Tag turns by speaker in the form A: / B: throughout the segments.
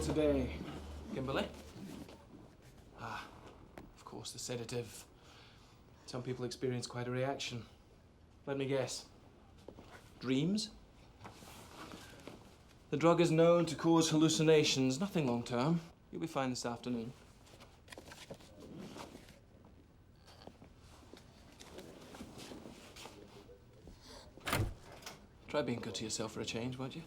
A: today, Kimberly? Ah, of course, the sedative. Some people experience quite a reaction. Let me guess. Dreams? The drug is known to cause hallucinations, nothing long-term. You'll be fine this afternoon. Try being good to yourself for a change, won't you?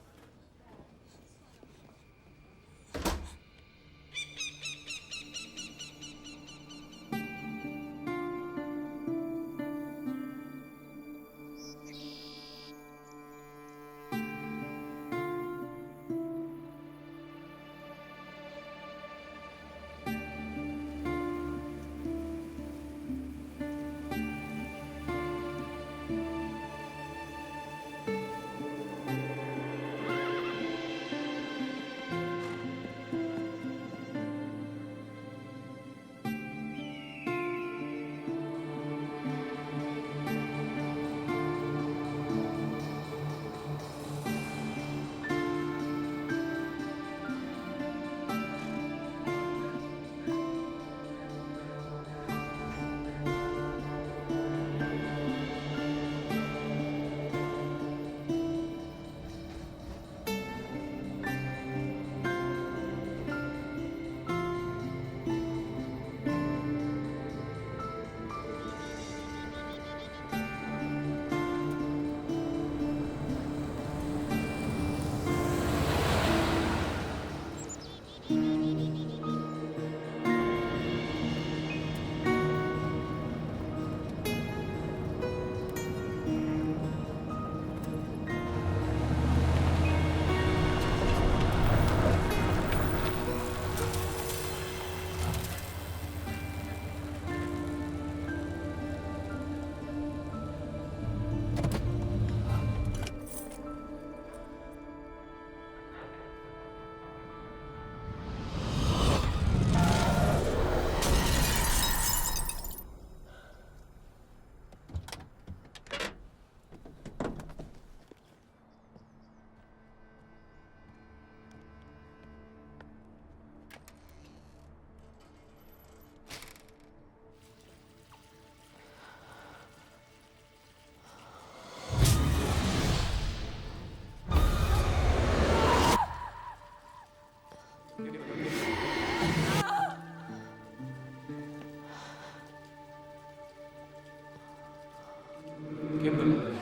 A: Kimberly.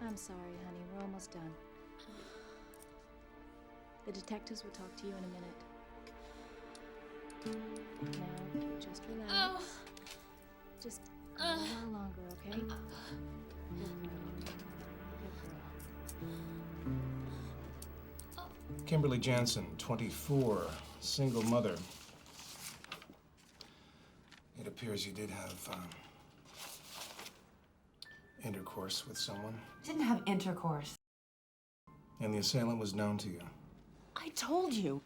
B: I'm sorry, honey. We're almost done. The detectives will talk to you in a minute. Now, just relax.
C: Oh.
B: Just a little longer, okay? Good girl. Good girl.
A: Kimberly Jansen, 24, single mother. It appears you did have intercourse with someone.
D: Didn't have intercourse.
A: And the assailant was known to you.
D: I told you.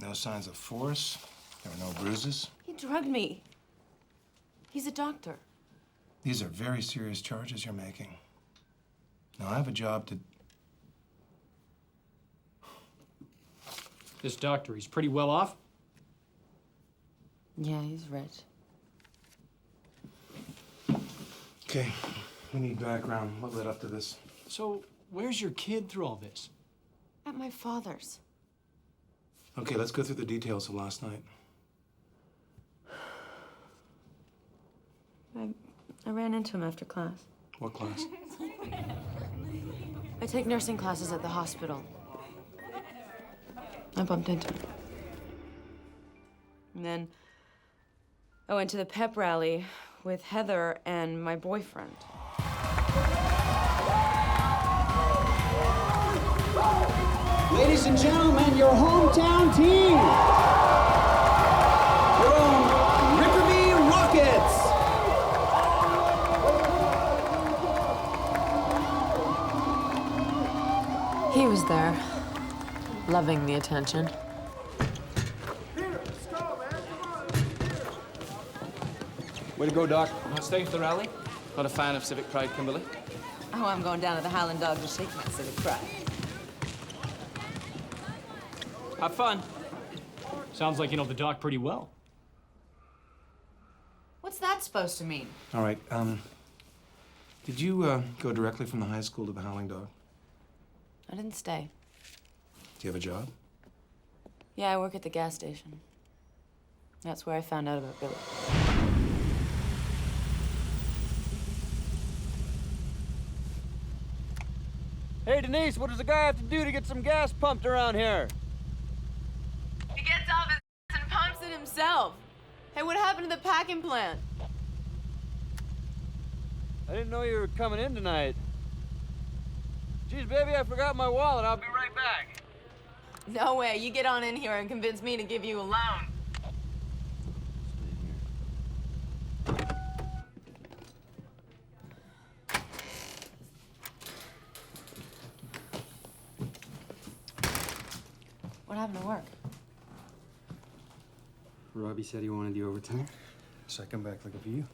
A: No signs of force. There were no bruises.
D: He drugged me. He's a doctor.
A: These are very serious charges you're making. Now, I have a job to...
E: This doctor, he's pretty well off.
D: Yeah, he's rich.
A: Okay, we need background. What led up to this?
E: So, where's your kid through all this?
D: At my father's.
A: Okay, let's go through the details of last night.
D: I ran into him after class.
A: What class?
D: I take nursing classes at the hospital. I bumped into him. And then I went to the pep rally with Heather and my boyfriend.
C: Ladies and gentlemen, your hometown team, your own Rickerby Rockets.
D: He was there, loving the attention.
C: Way to go, Doc.
A: Not staying for the rally? Not a fan of civic pride, Kimberly?
D: Oh, I'm going down to the Highland Dog to shake my civic pride.
A: Have fun.
E: Sounds like you know the doc pretty well.
D: What's that supposed to mean?
F: All right, did you go directly from the high school to the Howling Dog?
D: I didn't stay.
F: Do you have a job?
D: Yeah, I work at the gas station. That's where I found out about Billy.
G: Hey, Denise, what does a guy have to do to get some gas pumped around here?
D: He gets off his and pumps it himself. Hey, what happened to the packing plant?
G: I didn't know you were coming in tonight. Geez, baby, I forgot my wallet. I'll be right back.
D: No way. You get on in here and convince me to give you a loan. What happened to work?
C: Robbie said he wanted the overtime.
F: Second back looking for you.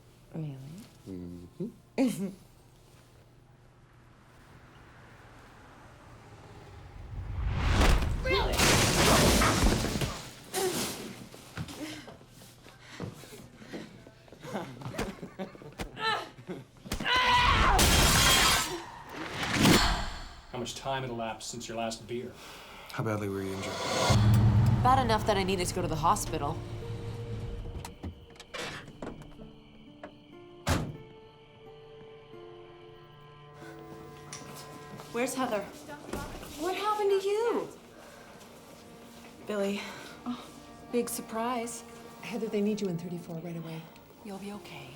D: Really?
E: How much time had elapsed since your last beer?
F: How badly were you injured?
D: Bad enough that I needed to go to the hospital. Where's Heather? What happened to you? Billy. Oh, big surprise.
H: Heather, they need you in 34 right away.
D: You'll be okay.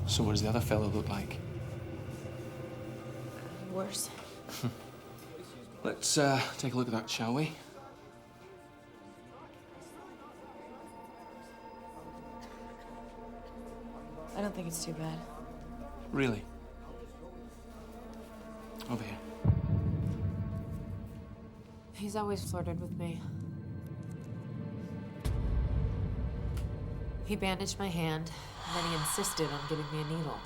A: So what does the other fellow look like?
D: Worse.
A: Let's take a look at that, shall we?
D: I don't think it's too bad.
A: Really? Over here.
D: He's always flirted with me. He bandaged my hand, and then he insisted on giving me a needle.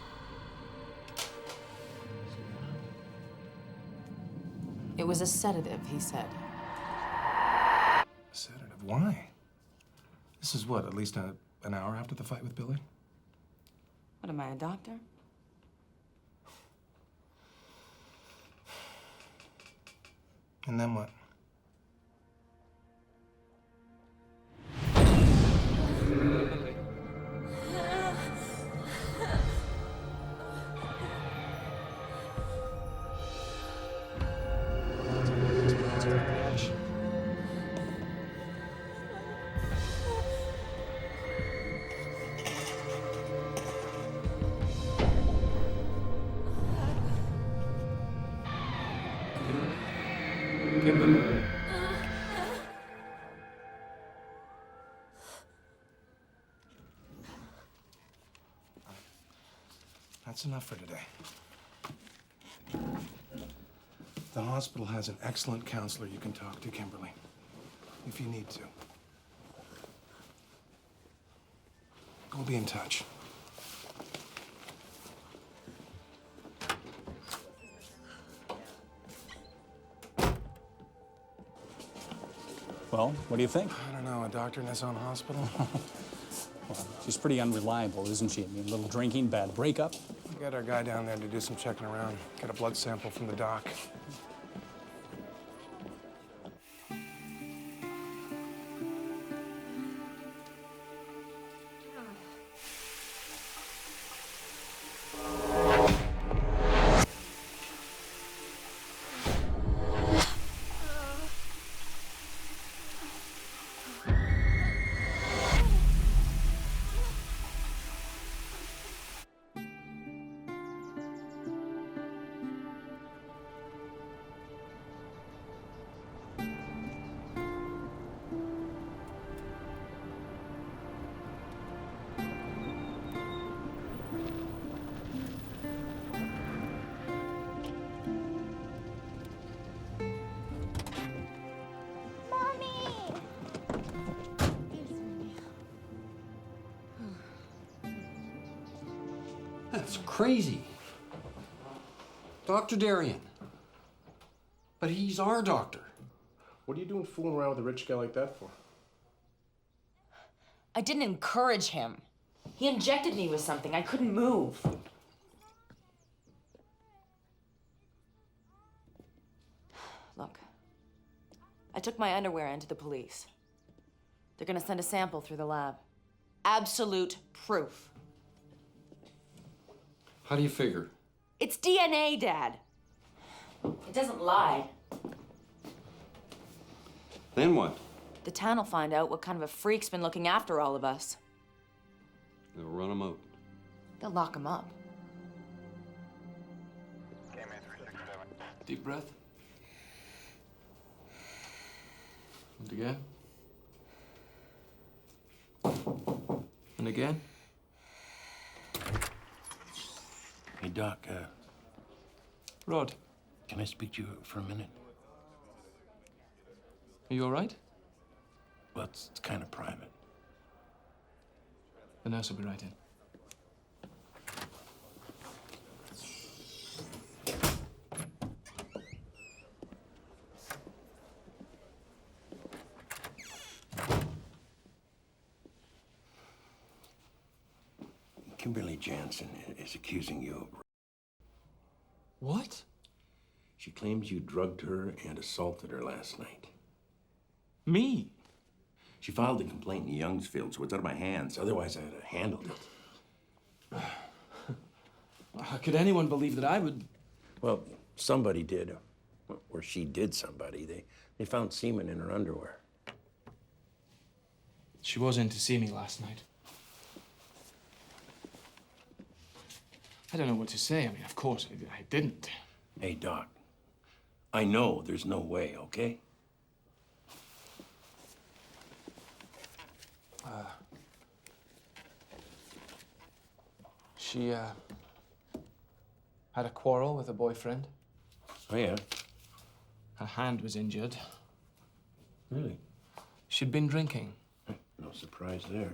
D: It was a sedative, he said.
F: Sedative? Why? This is what, at least an hour after the fight with Billy?
D: What, am I, a doctor?
F: And then what?
A: Kimberly.
F: That's enough for today. The hospital has an excellent counselor you can talk to, Kimberly, if you need to. We'll be in touch.
I: Well, what do you think?
F: I don't know, a doctor in his own hospital?
I: Well, she's pretty unreliable, isn't she? I mean, a little drinking, bad breakup.
F: We got our guy down there to do some checking around. Get a blood sample from the doc.
C: That's crazy. Dr. Darien. But he's our doctor.
F: What are you doing fooling around with a rich guy like that for?
D: I didn't encourage him. He injected me with something. I couldn't move. Look, I took my underwear into the police. They're gonna send a sample through the lab. Absolute proof.
C: How do you figure?
D: It's DNA, Dad. It doesn't lie.
C: Then what?
D: The town will find out what kind of a freak's been looking after all of us.
C: They'll run him out.
D: They'll lock him up.
A: Deep breath. And again. And again.
J: Hey, Doc,
A: Rod,
J: can I speak to you for a minute?
A: are you all right?
J: Well, it's kind of private.
A: The nurse will be right in.
J: Kimberly Jansen is accusing you of...
A: What?
J: She claims you drugged her and assaulted her last night.
A: Me?
J: She filed a complaint in Youngsfield, so it's out of my hands. Otherwise, I'd have handled it.
A: How could anyone believe that I would?
J: Well, somebody did. Or she did somebody. They found semen in her underwear.
A: She was in to see me last night. I don't know what to say. I mean, of course, I didn't.
J: Hey, Doc. I know there's no way, okay?
A: She, had a quarrel with a boyfriend.
J: Oh, yeah?
A: Her hand was injured.
J: Really?
A: She'd been drinking.
J: No surprise there.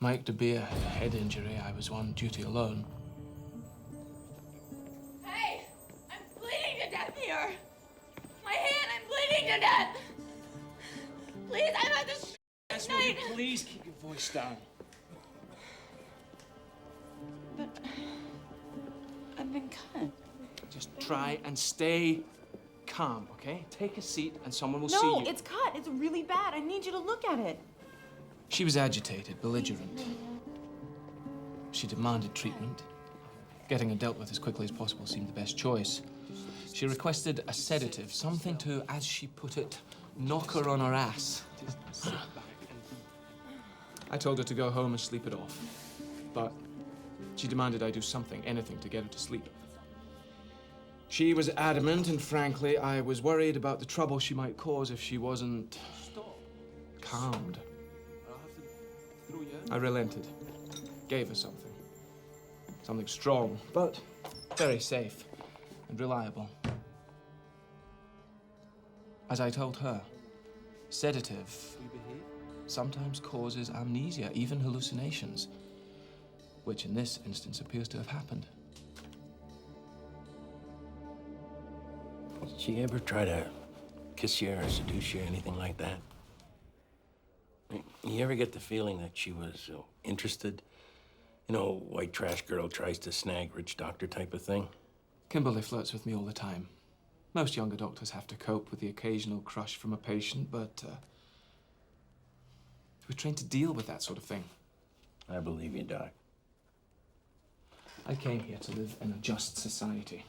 A: Mike De Beer had a head injury. I was on duty alone.
D: Hey! I'm bleeding to death here! My hand, I'm bleeding to death! Please, I've had this
A: Yes, will you please keep your voice down?
D: But I've been cut.
A: Just try and stay calm, okay? Take a seat and someone will see you.
D: No, it's cut. It's really bad. I need you to look at it.
A: She was agitated, belligerent. She demanded treatment. Getting her dealt with as quickly as possible seemed the best choice. She requested a sedative, something to, as she put it, knock her on her ass. I told her to go home and sleep it off. But she demanded I do something, anything, to get her to sleep. She was adamant, and frankly, I was worried about the trouble she might cause if she wasn't calmed. I relented, gave her something. Something strong, but very safe and reliable. As I told her, sedative sometimes causes amnesia, even hallucinations, which in this instance appears to have happened.
J: Did she ever try to kiss you or seduce you, anything like that? You ever get the feeling that she was interested? You know, white trash girl tries to snag rich doctor type of thing?
A: Kimberly flirts with me all the time. Most younger doctors have to cope with the occasional crush from a patient, but we're trained to deal with that sort of thing.
J: I believe you, Doc.
A: I came here to live in a just society.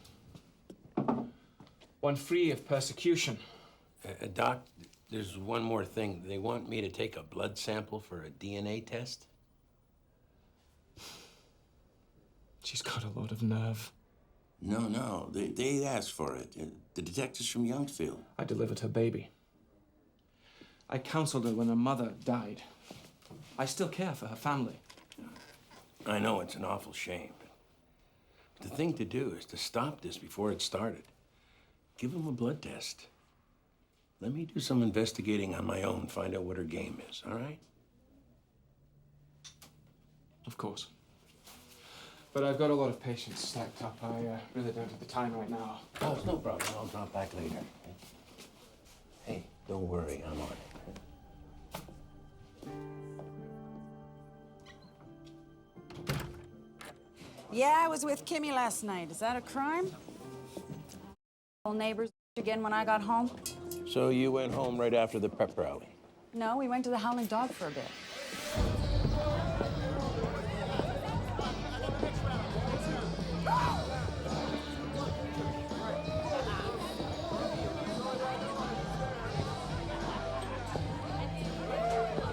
A: One free of persecution.
J: Doc, there's one more thing. They want me to take a blood sample for a DNA test.
A: She's got a lot of nerve.
J: No. They asked for it. The detectives from Youngsfield.
A: I delivered her baby. I counseled her when her mother died. I still care for her family.
J: I know it's an awful shame. But the thing to do is to stop this before it started. Give them a blood test. Let me do some investigating on my own, find out what her game is, all right?
A: Of course. But I've got a lot of patients stacked up. I really don't have the time right now.
J: Oh, it's no problem. I'll drop back later. Hey, don't worry. I'm on it.
K: Yeah, I was with Kimmy last night. Is that a crime? Old neighbors again when I got home?
J: So you went home right after the prep rally?
K: No, we went to the Howling Dog for a bit.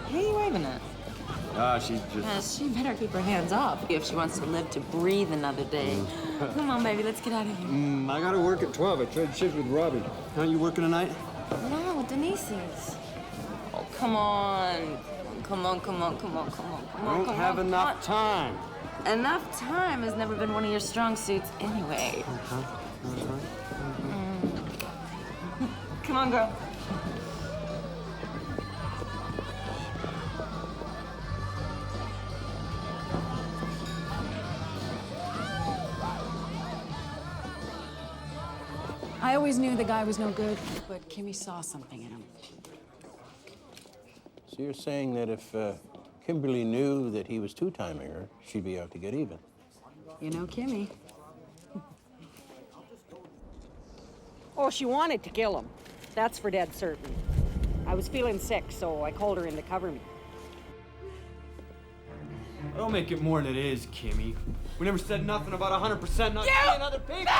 D: What are you waving at?
G: She's just...
D: She better keep her hands up if she wants to live to breathe another day. Come on, baby, let's get out of here.
G: I gotta work at 12. I trade shifts with Robbie. Aren't you working tonight?
D: No, Denise is. Oh, come on. Come on.
G: I don't have enough time.
D: Enough time has never been one of your strong suits anyway. Come on, girl.
K: I always knew the guy was no good, but Kimmy saw something in him.
J: So you're saying that if Kimberly knew that he was two-timing her, she'd be out to get even?
K: You know Kimmy.
L: Oh, she wanted to kill him. That's for dead certain. I was feeling sick, so I called her in to cover me.
G: Don't make it more than it is, Kimmy. We never said nothing about 100% not seeing other people.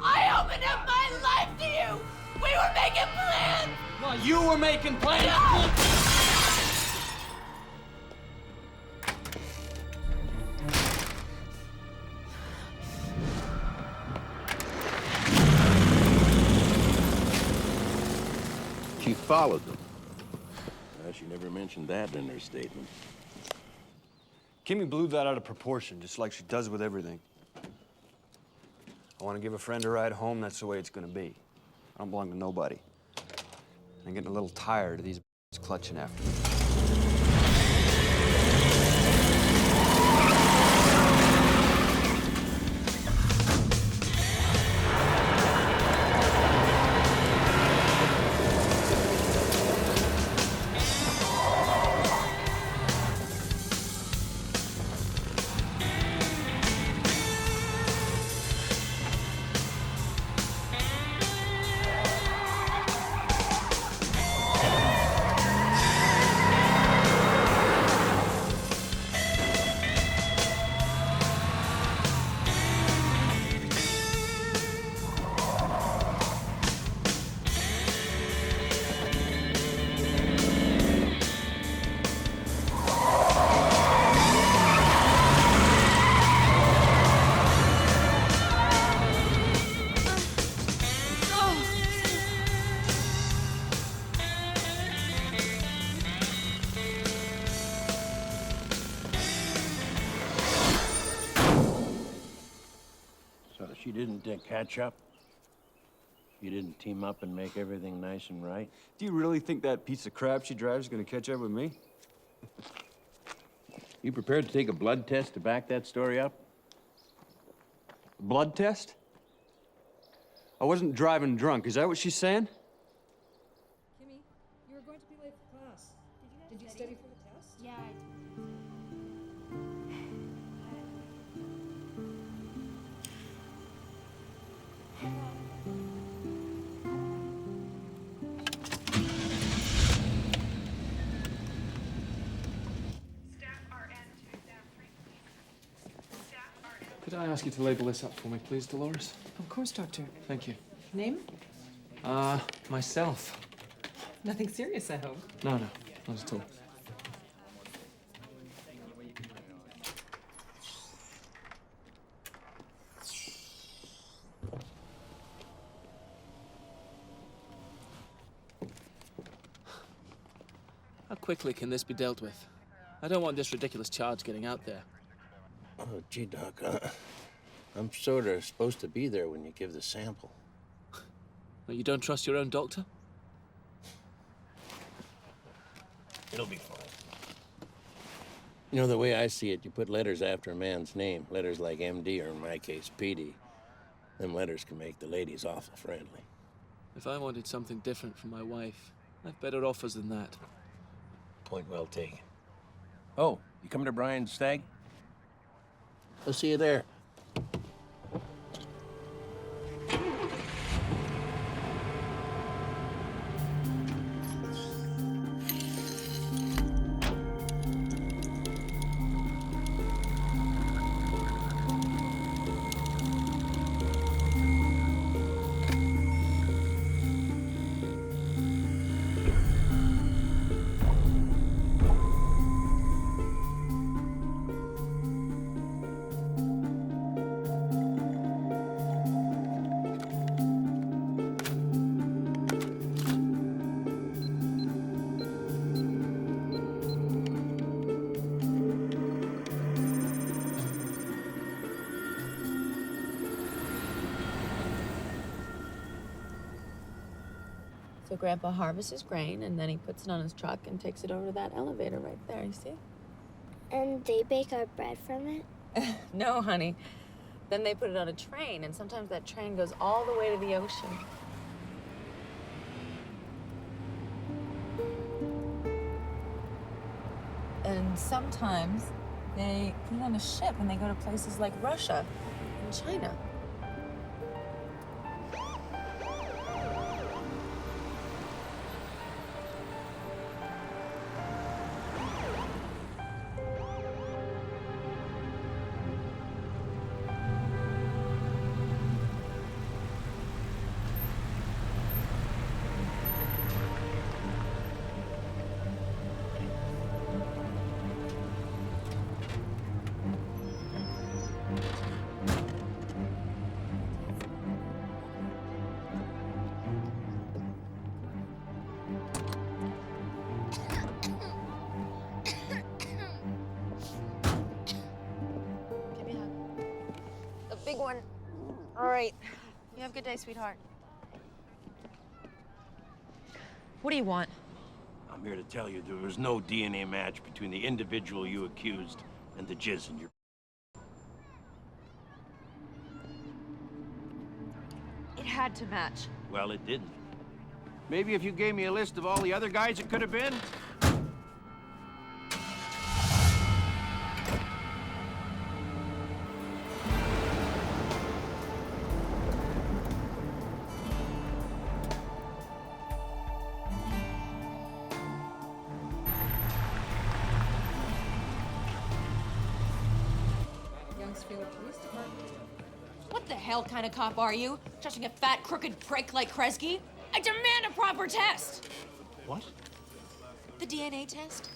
D: I opened up my life to you! We were making plans!
G: No, you were making plans!
J: She followed them. She never mentioned that in her statement.
G: Kimmy blew that out of proportion, just like she does with everything. I want to give a friend a ride home, that's the way it's gonna be. I don't belong to nobody. I'm getting a little tired of these clutching after me.
J: She didn't catch up? You didn't team up and make everything nice and right?
G: Do you really think that piece of crap she drives is gonna catch up with me?
J: You prepared to take a blood test to back that story up?
G: Blood test? I wasn't driving drunk. Is that what she's saying?
H: Kimmy, you were going to be late for class. Did you study for the test?
B: Yeah, I did.
A: Could I ask you to label this up for me, please, Dolores?
H: Of course, Doctor.
A: Thank you.
H: Name?
A: Myself.
H: Nothing serious, I hope.
A: No, not at all.
M: How quickly can this be dealt with? I don't want this ridiculous charge getting out there.
J: Oh, gee, Doc, I'm sort of supposed to be there when you give the sample.
M: Well, you don't trust your own doctor?
J: It'll be fine. You know, the way I see it, you put letters after a man's name, letters like MD, or in my case, PD. Them letters can make the ladies awful friendly.
M: If I wanted something different from my wife, I've better offers than that.
J: Point well taken. Oh, you coming to Brian's stag? I'll see you there.
D: So Grandpa harvests his grain, and then he puts it on his truck and takes it over to that elevator right there, you see?
N: And they bake our bread from it?
D: No, honey. Then they put it on a train, and sometimes that train goes all the way to the ocean. And sometimes they put it on a ship and they go to places like Russia and China. Big one. All right. You have a good day, sweetheart. What do you want?
J: I'm here to tell you there was no DNA match between the individual you accused and the jizz in your...
D: It had to match.
J: Well, it didn't. Maybe if you gave me a list of all the other guys it could have been?
D: What the hell kind of cop are you? Trusting a fat, crooked prick like Kresge? I demand a proper test!
F: What?
D: The DNA test?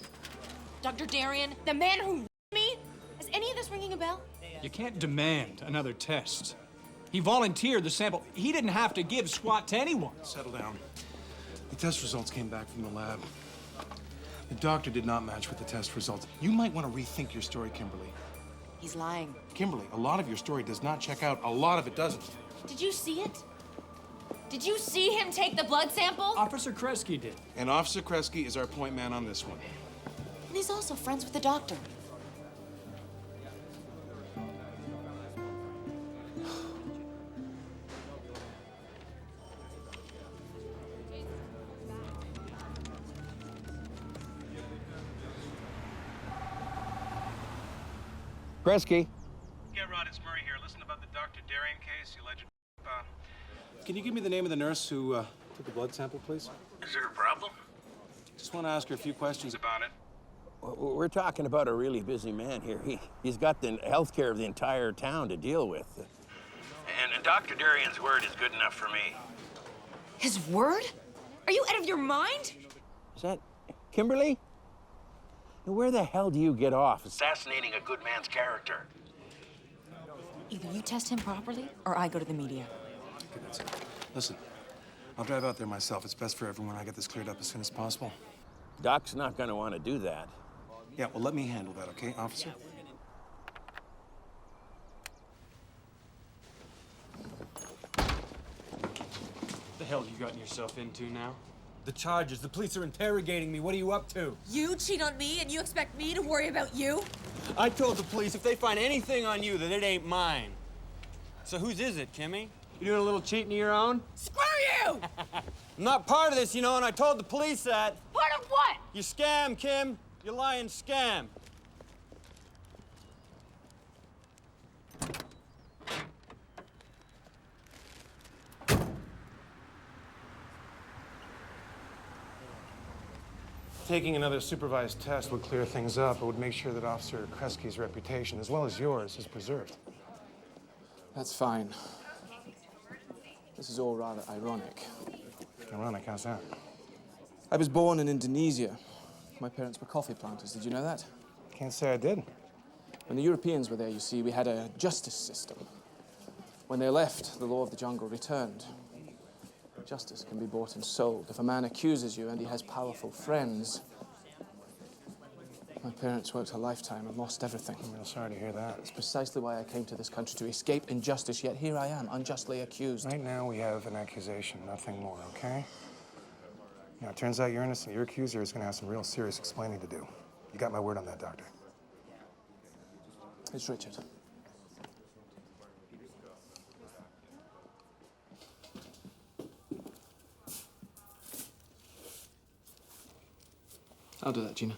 D: Dr. Darien, the man who me? Is any of this ringing a bell?
I: You can't demand another test. He volunteered the sample. He didn't have to give squat to anyone.
F: Settle down. The test results came back from the lab. The doctor did not match with the test results. You might want to rethink your story, Kimberly.
D: He's lying.
F: Kimberly, a lot of your story does not check out. A lot of it doesn't.
D: Did you see it? Did you see him take the blood sample?
I: Officer Kresge did.
F: And Officer Kresge is our point man on this one.
D: And he's also friends with the doctor.
J: Kresge.
F: Yeah, Rod, it's Murray here. Listen about the Dr. Darien case, the alleged... Can you give me the name of the nurse who took the blood sample, please?
J: Is there a problem?
F: Just want to ask her a few questions about it.
J: We're talking about a really busy man here. He's got the health care of the entire town to deal with. And Dr. Darien's word is good enough for me.
D: His word? Are you out of your mind?
J: Is that Kimberly? Where the hell do you get off assassinating a good man's character?
D: Either you test him properly, or I go to the media.
F: Okay, that's it. Listen, I'll drive out there myself. It's best for everyone I get this cleared up as soon as possible.
J: Doc's not going to want to do that.
F: Yeah, well, let me handle that, okay, officer?
A: The hell have you gotten yourself into now?
O: The charges. The police are interrogating me. What are you up to?
P: You cheat on me and you expect me to worry about you?
G: I told the police if they find anything on you that it ain't mine. So whose is it, Kimmy? You doing a little cheating of your own?
P: Screw you!
G: I'm not part of this, you know, and I told the police that.
P: Part of what?
G: You scam, Kim. You lying scam.
F: Taking another supervised test would clear things up. It would make sure that Officer Kresge's reputation, as well as yours, is preserved.
A: That's fine. This is all rather ironic.
F: Ironic, how's that?
A: I was born in Indonesia. My parents were coffee planters. Did you know that?
F: Can't say I did.
A: When the Europeans were there, you see, we had a justice system. When they left, the law of the jungle returned. Justice can be bought and sold. If a man accuses you and he has powerful friends... My parents worked a lifetime and lost everything.
F: I'm real sorry to hear that.
A: It's precisely why I came to this country, to escape injustice, yet here I am, unjustly accused.
F: Right now, we have an accusation, nothing more, okay? Now, it turns out you're innocent. Your accuser is going to have some real serious explaining to do. You got my word on that, Doctor.
A: It's Richard. I'll do that, Gina.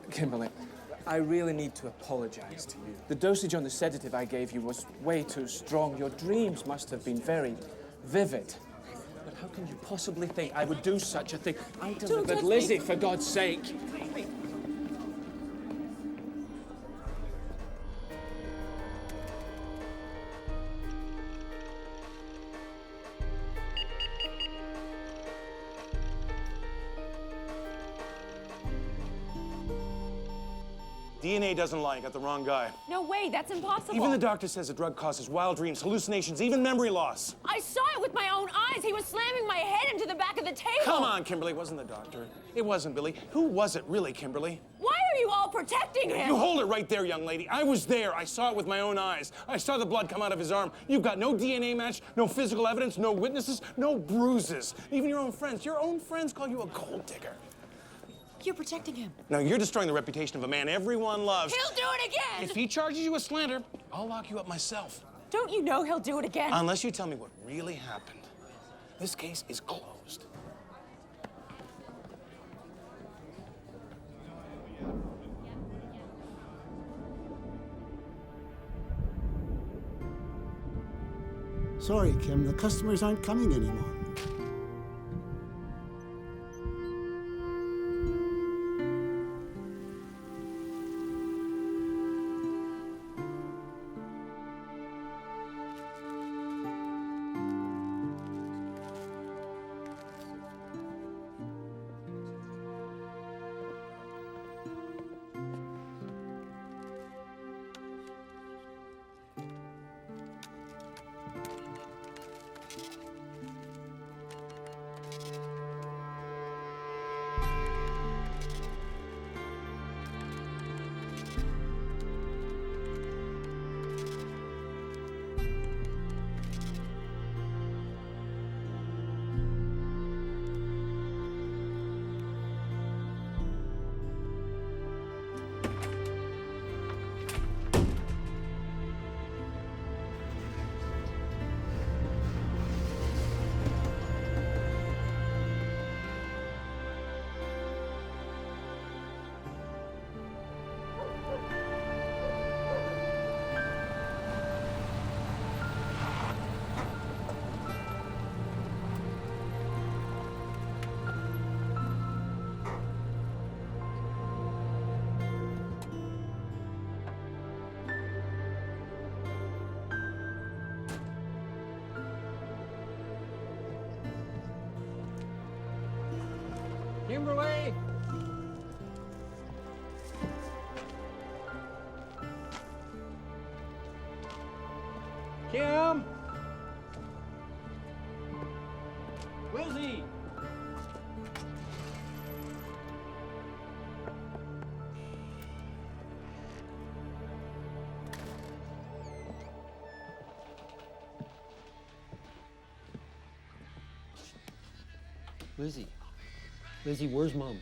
A: Kimberly, I really need to apologize to you. The dosage on the sedative I gave you was way too strong. Your dreams must have been very vivid. But how can you possibly think I would do such a thing? I delivered Lizzie, for God's sake.
F: DNA doesn't lie. You got the wrong guy.
P: No way, that's impossible.
F: Even the doctor says the drug causes wild dreams, hallucinations, even memory loss.
P: I saw it with my own eyes. He was slamming my head into the back of the table.
F: Come on, Kimberly. It wasn't the doctor. It wasn't Billy. Who was it really, Kimberly?
P: Why are you all protecting him?
F: You hold it right there, young lady. I was there. I saw it with my own eyes. I saw the blood come out of his arm. You've got no DNA match, no physical evidence, no witnesses, no bruises. Even your own friends call you a gold digger.
P: You're protecting him.
F: No, you're destroying the reputation of a man everyone loves.
P: He'll do it again!
F: If he charges you with slander, I'll lock you up myself.
P: Don't you know he'll do it again?
F: Unless you tell me what really happened. This case is closed.
Q: Sorry, Kim, the customers aren't coming anymore.
I: Kimberly! Kim! Lizzie!
C: Lizzie. Lizzie, where's Mom?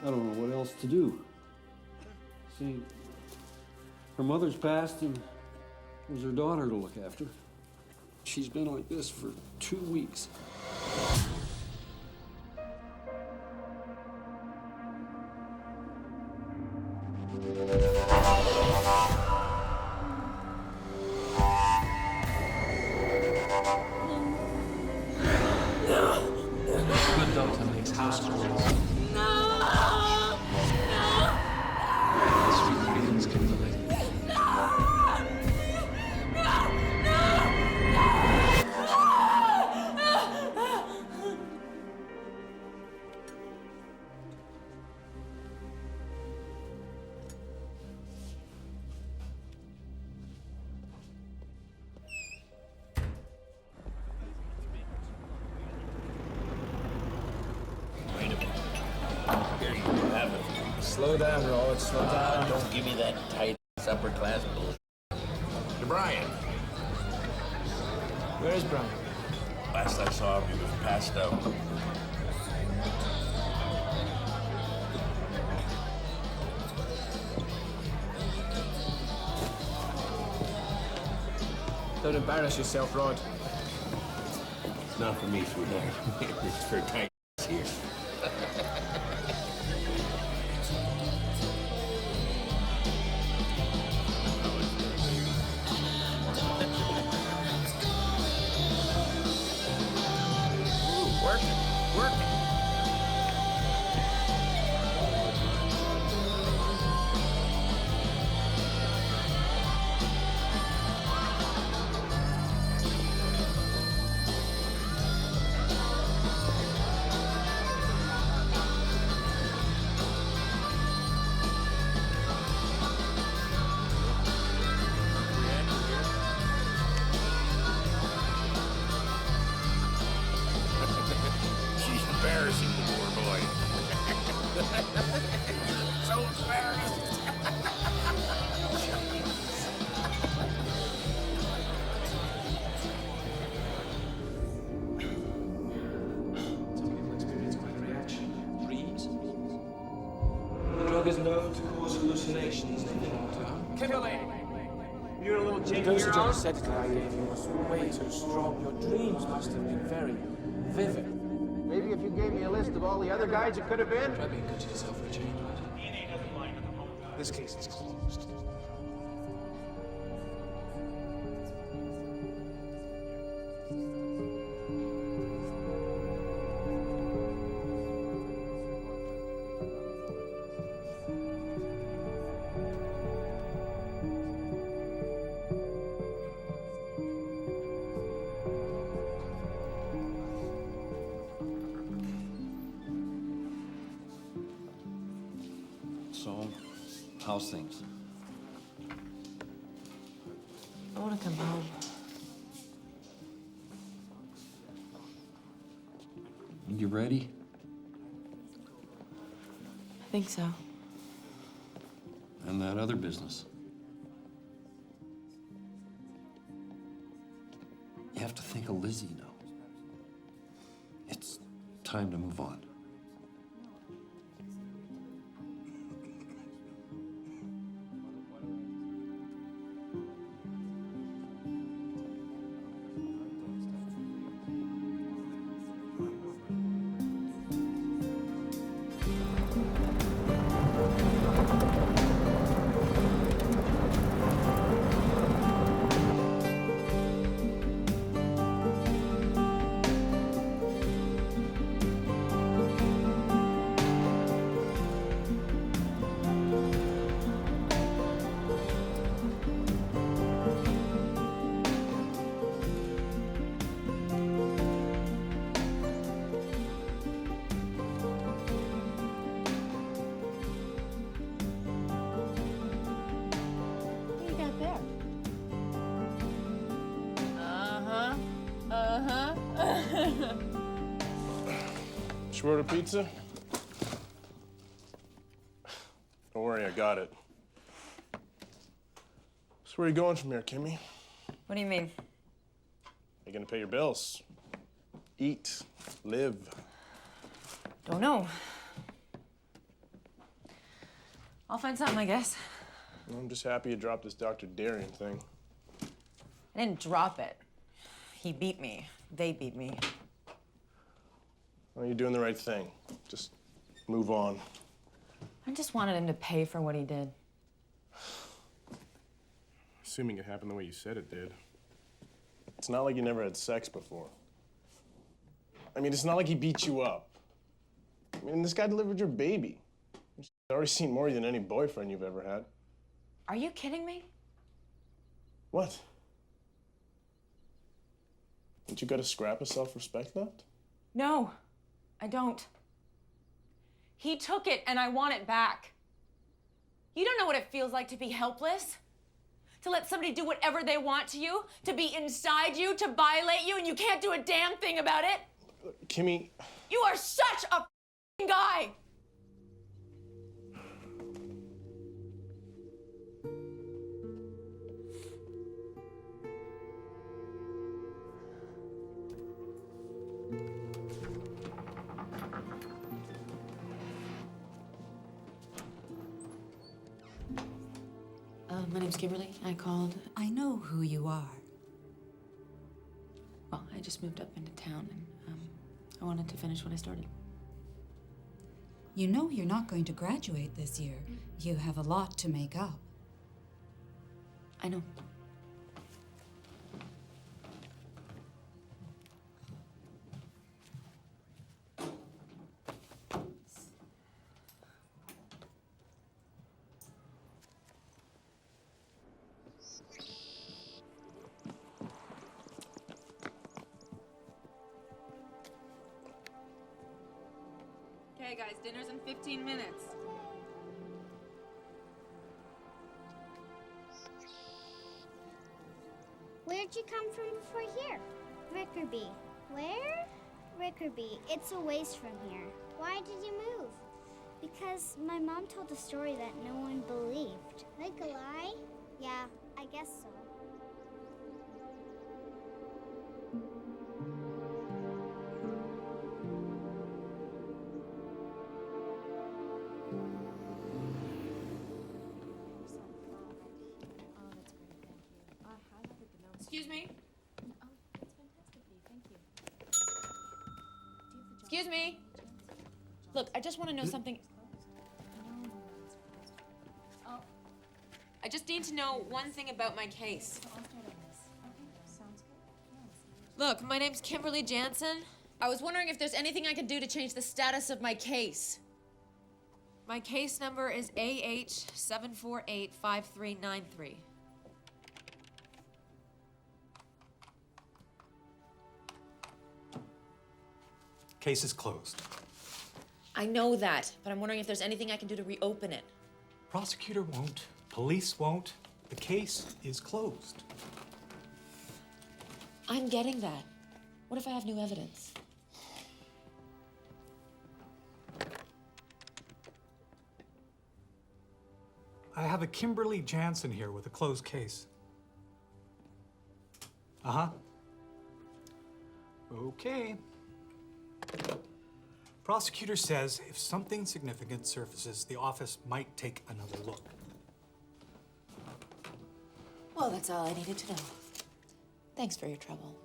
C: I don't know what else to do. See, her mother's passed and there's her daughter to look after. She's been like this for 2 weeks.
A: Good doctor makes house calls. Sweet feelings, Kimberly.
J: Here you have it.
A: Slow down, Rod. Slow down.
J: Don't give me that tight upper class bullshit. To Brian.
A: Where's Brian?
J: Last I saw him, he was passed out.
A: Don't embarrass yourself, Rod.
J: It's not for me, sweetheart. It's for tight here. Working. She's embarrassing the poor boy. So embarrassed.
A: Some people experience quite a reaction. Dreams. The drug is known to cause hallucinations in the long term.
M: Kimberly! You're a little
A: The
M: jiggy
A: dosage
M: here,
A: of the sedative I gave you was way too strong. Your dreams must have been very vivid.
R: Maybe if you gave me a list of all the other guys it could have been.
A: Try being good to yourself for a change. This case is closed.
C: So, how's things?
D: I want to come home.
C: You ready?
D: I think so.
C: And that other business? You have to think of Lizzie now. time to move on.
D: What do you got there?
F: Shorter pizza? Don't worry, I got it. So where are you going from here, Kimmy?
D: What do you mean?
F: You gonna pay your bills? Eat, live.
D: Don't know. I'll find something, I guess.
F: Well, I'm just happy you dropped this Dr. Darien thing.
D: I didn't drop it. He beat me. They beat me.
F: Well, you're doing the right thing. Just move on.
D: I just wanted him to pay for what he did.
F: Assuming it happened the way you said it did. It's not like you never had sex before. I mean, it's not like he beat you up. I mean, this guy delivered your baby. He's already seen more than any boyfriend you've ever had.
D: Are you kidding me?
F: What? Don't you got a scrap of self-respect left?
D: No, I don't. He took it and I want it back. You don't know what it feels like to be helpless. To let somebody do whatever they want to you, to be inside you, to violate you, and you can't do a damn thing about it.
F: Kimmy.
D: You are such a f***ing guy. My name's Kimberly. I called.
K: I know who you are.
D: Well, I just moved up into town and I wanted to finish what I started.
K: You know you're not going to graduate this year. You have a lot to make up.
D: I know.
P: Okay, guys, dinner's in 15 minutes.
N: Where'd you come from before here? Rickerby. Where? Rickerby. It's a ways from here. Why did you move? Because my mom told a story that no one believed. Like a lie? Yeah, I guess so.
P: Excuse me? Excuse me?
D: Look, I just want to know something. I just need to know one thing about my case. Look, my name's Kimberly Jansen. I was wondering if there's anything I could do to change the status of my case. My case number is AH7485393.
O: Case is closed.
D: I know that, but I'm wondering if there's anything I can do to reopen it.
O: Prosecutor won't. Police won't. The case is closed.
D: I'm getting that. What if I have new evidence?
I: I have a Kimberly Jansen here with a closed case. Uh-huh. Okay.
O: Prosecutor says if something significant surfaces, the office might take another look.
D: Well, that's all I needed to know. Thanks for your trouble.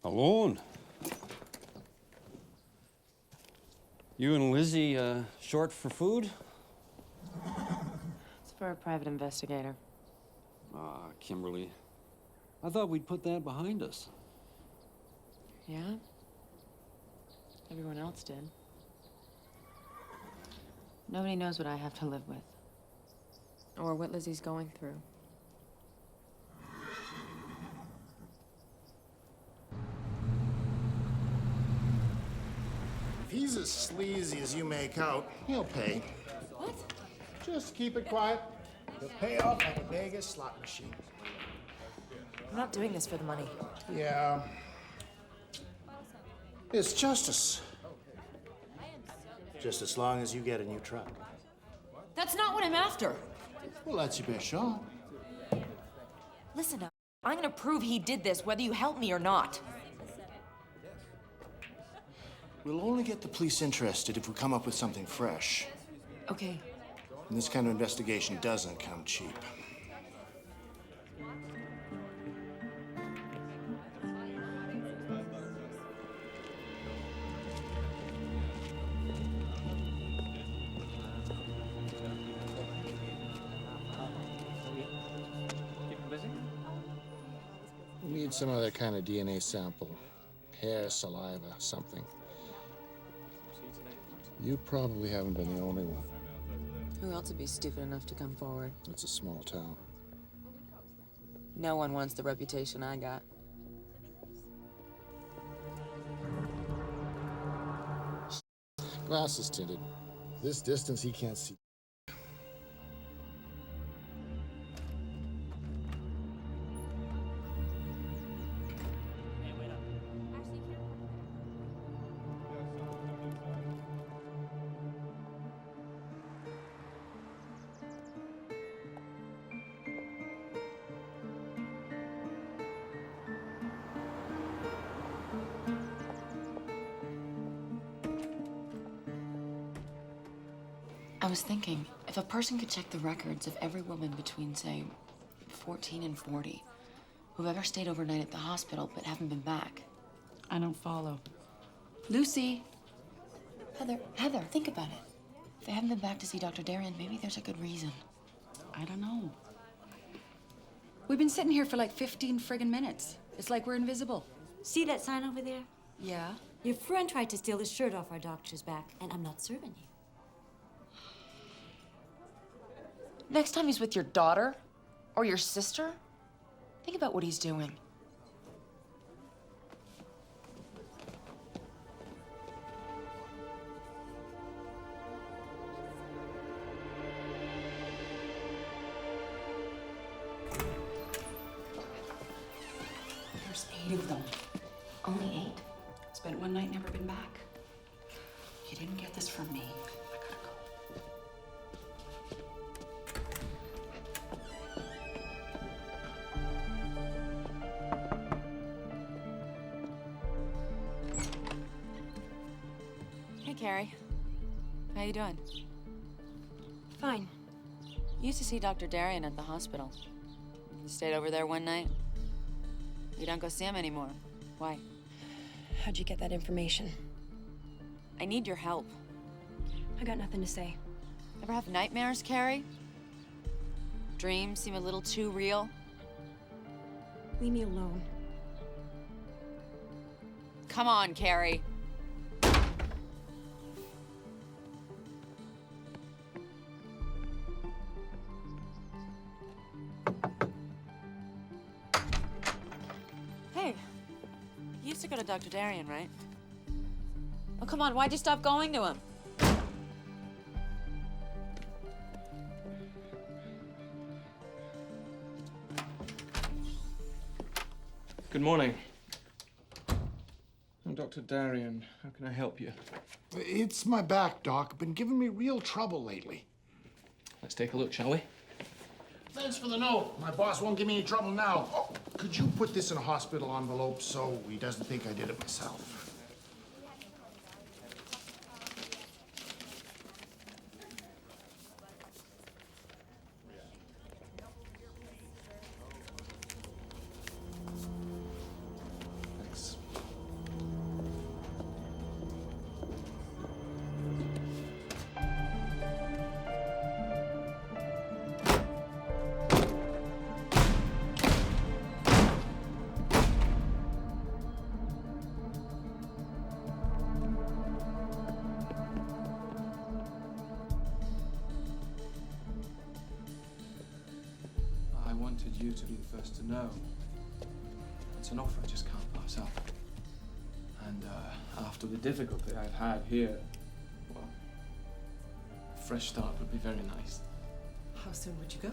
C: Alone. You and Lizzie short for food?
L: It's for a private investigator.
C: Ah, Kimberly. I thought we'd put that behind us.
L: Yeah? Everyone else did. Nobody knows what I have to live with. Or what Lizzie's going through.
R: If he's as sleazy as you make out, he'll pay.
D: What?
R: Just keep it quiet. He'll pay off like a Vegas slot machine.
D: I'm not doing this for the money.
R: Yeah. It's justice. Just as long as you get a new truck.
D: That's not what I'm after.
R: Well, that's your best shot.
D: Listen up. I'm gonna prove he did this, whether you help me or not.
R: We'll only get the police interested if we come up with something fresh.
D: Okay.
R: And this kind of investigation doesn't come cheap. We need some other kind of DNA sample. Hair, saliva, something. You probably haven't been the only one.
L: Who else would be stupid enough to come forward?
R: It's a small town.
L: No one wants the reputation I got.
R: Glass is tinted. This distance, he can't see.
S: I was thinking, if a person could check the records of every woman between, say, 14 and 40, who've ever stayed overnight at the hospital but haven't been back.
L: I don't follow.
S: Lucy! Heather, think about it. If they haven't been back to see Dr. Darien, maybe there's a good reason.
K: I don't know. We've been sitting here for like 15 friggin' minutes. It's like we're invisible.
T: See that sign over there?
K: Yeah?
T: Your friend tried to steal his shirt off our doctor's back, and I'm not serving you.
S: Next time he's with your daughter or your sister, think about what he's doing.
K: There's 8 of them.
S: Only 8?
K: Spent one night, never been back. You didn't get this from me. I gotta go.
D: Hey, Carrie. How you doing?
T: Fine.
D: You used to see Dr. Darien at the hospital. You stayed over there one night? You don't go see him anymore. Why?
T: How'd you get that information?
D: I need your help.
T: I got nothing to say.
D: Ever have nightmares, Carrie? Dreams seem a little too real?
T: Leave me alone.
D: Come on, Carrie. Hey, you used to go to Dr. Darien, right? Oh, come on, why'd you stop going to him?
A: Good morning. I'm Dr. Darien. How can I help you?
R: It's my back, Doc. Been giving me real trouble lately.
A: I Let's take a look, shall we?
R: Thanks for the note. My boss won't give me any trouble now. Oh, could you put this in a hospital envelope so he doesn't think I did it myself?
A: Thanks. I wanted you to be the first to know. It's an offer I just can't pass up. And after the difficulty I've had here, well, a fresh start would be very nice.
U: How soon would you go?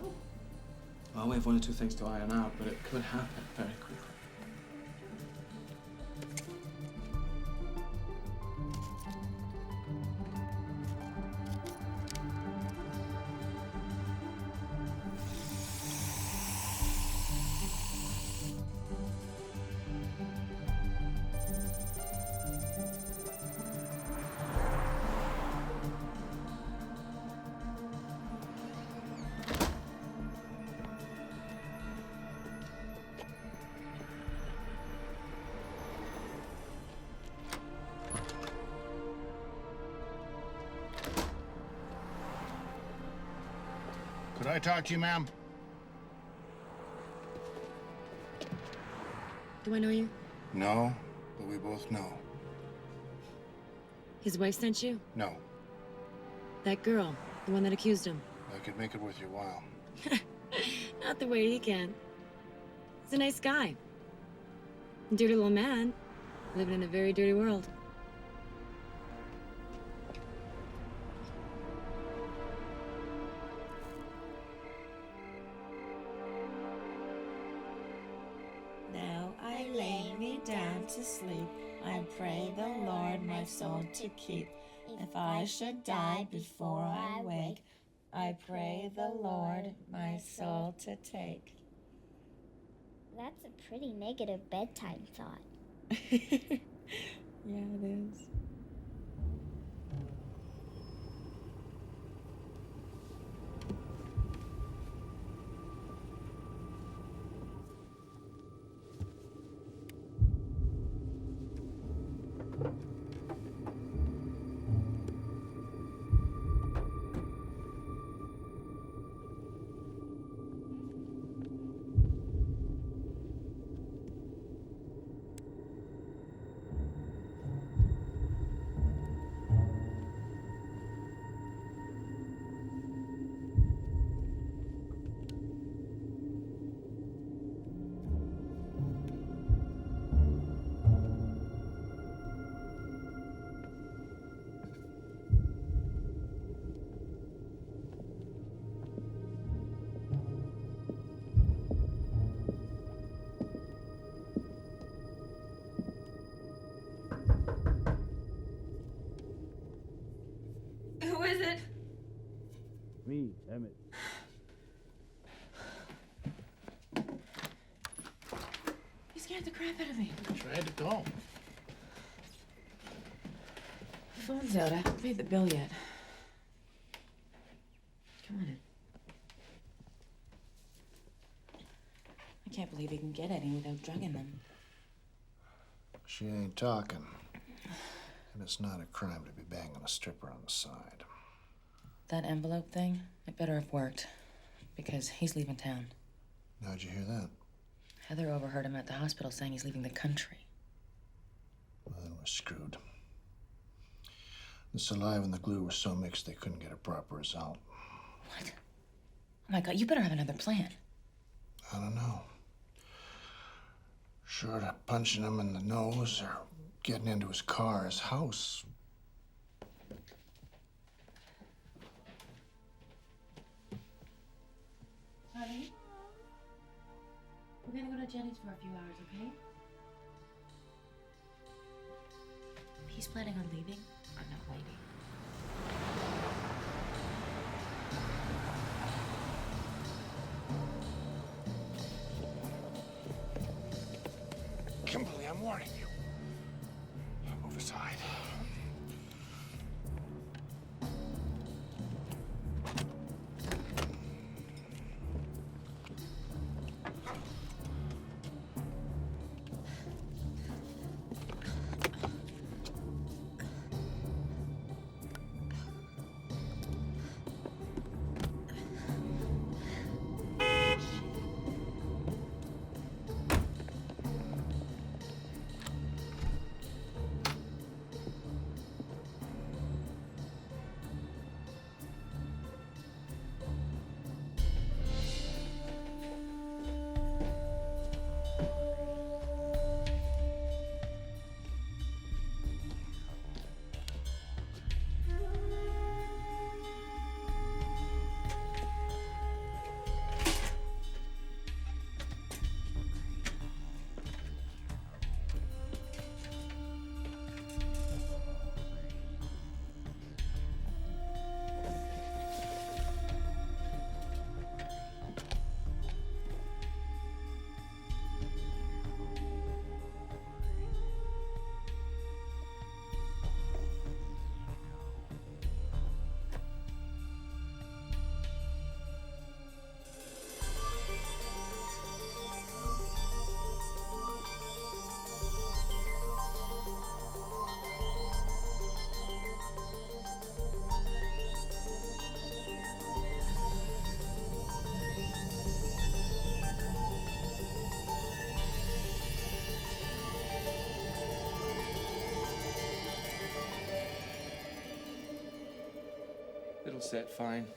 A: Well, we have one or two things to iron out, but it could happen very quickly.
R: Could I talk to you, ma'am?
T: Do I know you?
R: No, but we both know.
T: His wife sent you?
R: No,
T: That girl, the one that accused him.
R: I could make it worth your while.
T: Not the way he can. He's a nice guy. A dirty little man, living in a very dirty world.
V: Now I lay me down to sleep. I pray the Lord my soul to keep. If I should die before I wake, I pray the Lord my soul to take.
N: That's a pretty negative bedtime thought.
V: Yeah, it is.
D: Who is it?
G: Me, Emmett.
D: You scared the crap out of me.
R: Tried to go.
S: Phone's out. I haven't paid the bill yet. Come on in. I can't believe you can get any without drugging them.
R: She ain't talking. And it's not a crime to be banging a stripper on the side.
S: That envelope thing, it better have worked. Because he's leaving town.
R: How'd you hear that?
S: Heather overheard him at the hospital saying he's leaving the country.
R: Well, then we're screwed. The saliva and the glue were so mixed they couldn't get a proper result.
S: What? Oh my God, you better have another plan.
R: I don't know. Short of punching him in the nose or getting into his car, his house.
S: Honey? We're gonna go to Jenny's for a few hours, okay? He's planning on leaving. I'm not waiting.
R: warning you.
A: Move aside. It'll set fine.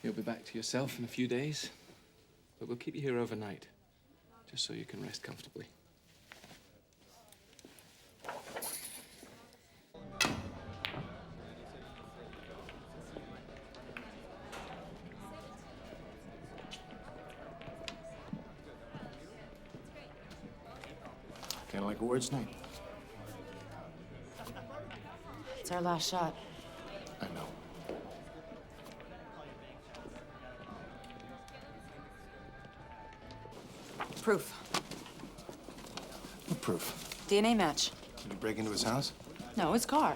A: You'll be back to yourself in a few days. But we'll keep you here overnight, just so you can rest comfortably.
R: Kinda like a word tonight.
S: It's our last shot.
R: I know.
S: Proof.
F: What proof?
S: DNA match.
F: Did you break into his house?
S: No, his car.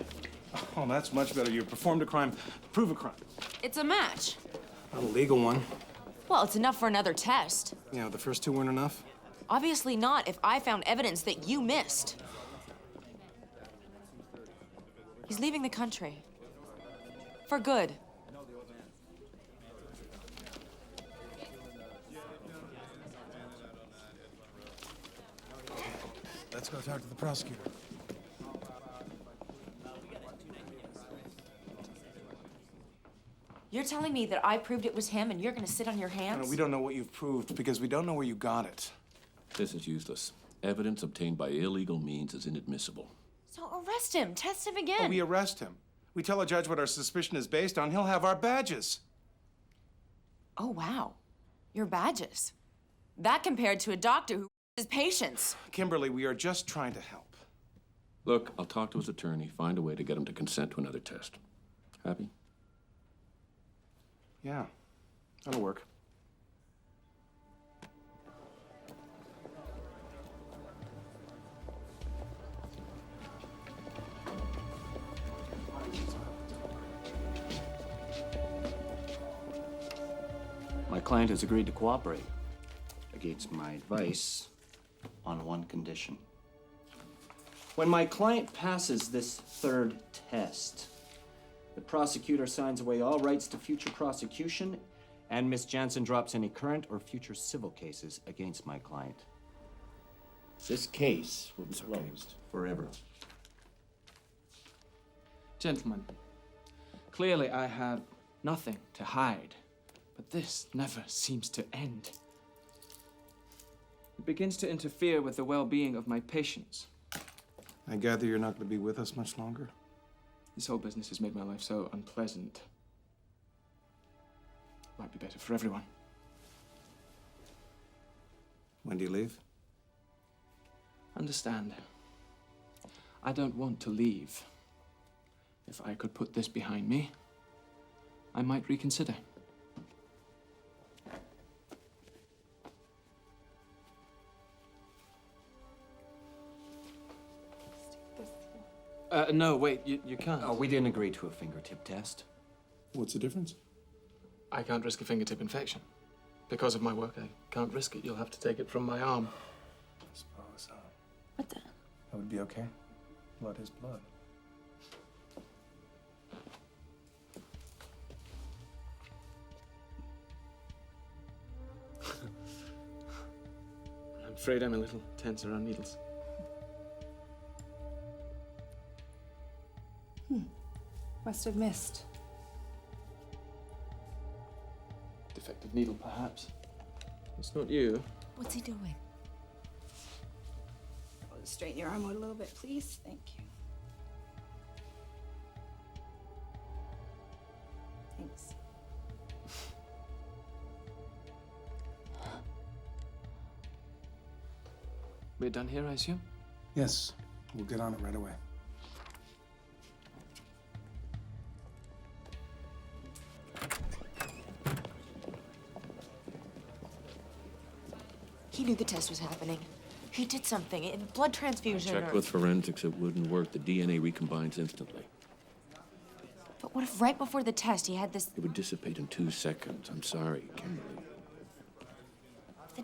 F: Oh, that's much better. You performed a crime. Prove a crime.
S: It's a match.
F: Not a legal one.
S: Well, it's enough for another test.
F: You know, the first two weren't enough.
S: Obviously not if I found evidence that you missed. He's leaving the country. For good.
F: Let's go talk to the prosecutor.
S: You're telling me that I proved it was him and you're gonna sit on your hands?
F: No, we don't know what you've proved because we don't know where you got it.
B: This is useless. Evidence obtained by illegal means is inadmissible.
S: So arrest him. Test him again.
F: Oh, we arrest him. We tell a judge what our suspicion is based on. He'll have our badges.
S: Oh, wow. Your badges. That compared to a doctor who his patients.
F: Kimberly, we are just trying to help.
B: Look, I'll talk to his attorney, find a way to get him to consent to another test. Happy?
F: Yeah, that'll work.
E: My client has agreed to cooperate against my advice on one condition. When my client passes this third test, the prosecutor signs away all rights to future prosecution, and Miss Jansen drops any current or future civil cases against my client. This case will be closed forever.
A: Gentlemen, clearly I have nothing to hide, but this never seems to end. It begins to interfere with the well-being of my patients.
F: I gather you're not going to be with us much longer?
A: This whole business has made my life so unpleasant. Might be better for everyone.
F: When do you leave?
A: Understand, I don't want to leave. If I could put this behind me, I might reconsider. No, wait, you can't.
E: Oh, we didn't agree to a fingertip test.
F: What's the difference?
A: I can't risk a fingertip infection. Because of my work, I can't risk it. You'll have to take it from my arm.
F: I suppose,
S: What the?
F: that would be okay. Blood is blood.
A: I'm afraid I'm a little tense around needles.
U: Must have missed.
A: Defective needle, perhaps. It's not you.
S: What's he doing?
K: Straighten your arm out a little bit, please. Thank you. Thanks.
A: We're done here, I assume?
F: Yes, we'll get on it right away.
S: He knew the test was happening. He did something. Blood transfusion
B: Checked
S: or...
B: with forensics, it wouldn't work. The DNA recombines instantly.
S: But what if right before the test he had this...
B: It would dissipate in 2 seconds. I'm sorry, Kimberly.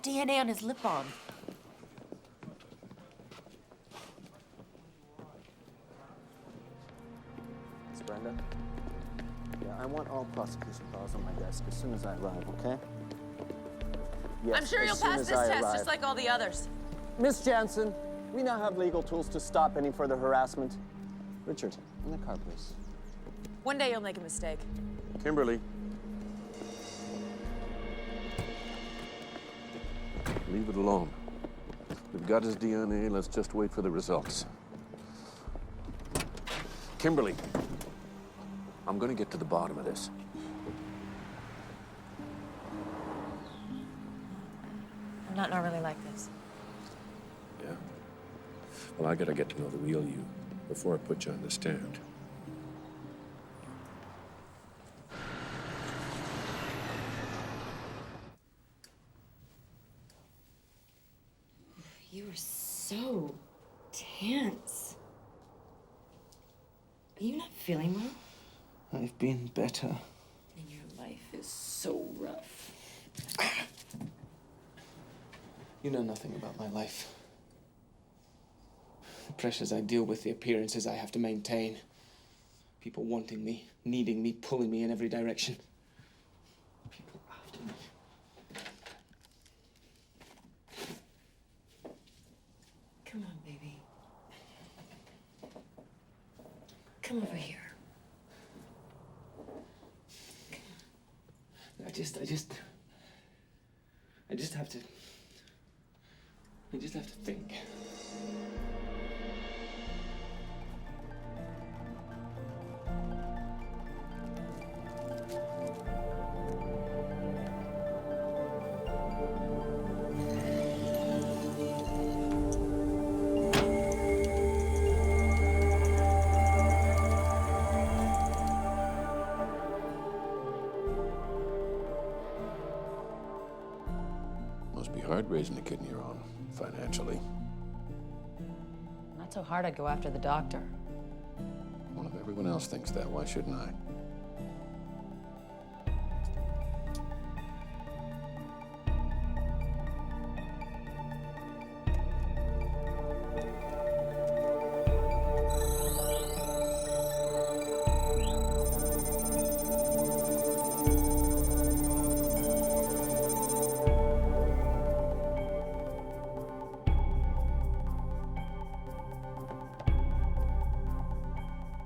S: the DNA on his lip balm?
E: Miss Brenda? Yeah, I want all prosecution files on my desk as soon as I arrive, okay? Yes,
D: I'm sure you'll pass this test just like all the others.
E: Miss Jansen, we now have legal tools to stop any further harassment. Richard, in the car, please.
D: One day you'll make a mistake.
B: Kimberly. Leave it alone. We've got his DNA. Let's just wait for the results. Kimberly, I'm going to get to the bottom of this.
S: I'm not normally like this.
B: Yeah? Well, I got to get to know the real you before I put you on the stand.
T: You were so tense. Are you not feeling well?
A: I've been better.
T: And your life is so rough.
A: You know nothing about my life. The pressures I deal with, the appearances I have to maintain. People wanting me, needing me, pulling me in every direction. People after me.
T: Come on, baby. Come over here.
A: I just have to. I just have to think.
B: Must be hard raising a kid on your own, financially.
S: Not so hard I'd go after the doctor.
B: Well, if everyone else thinks that, why shouldn't I?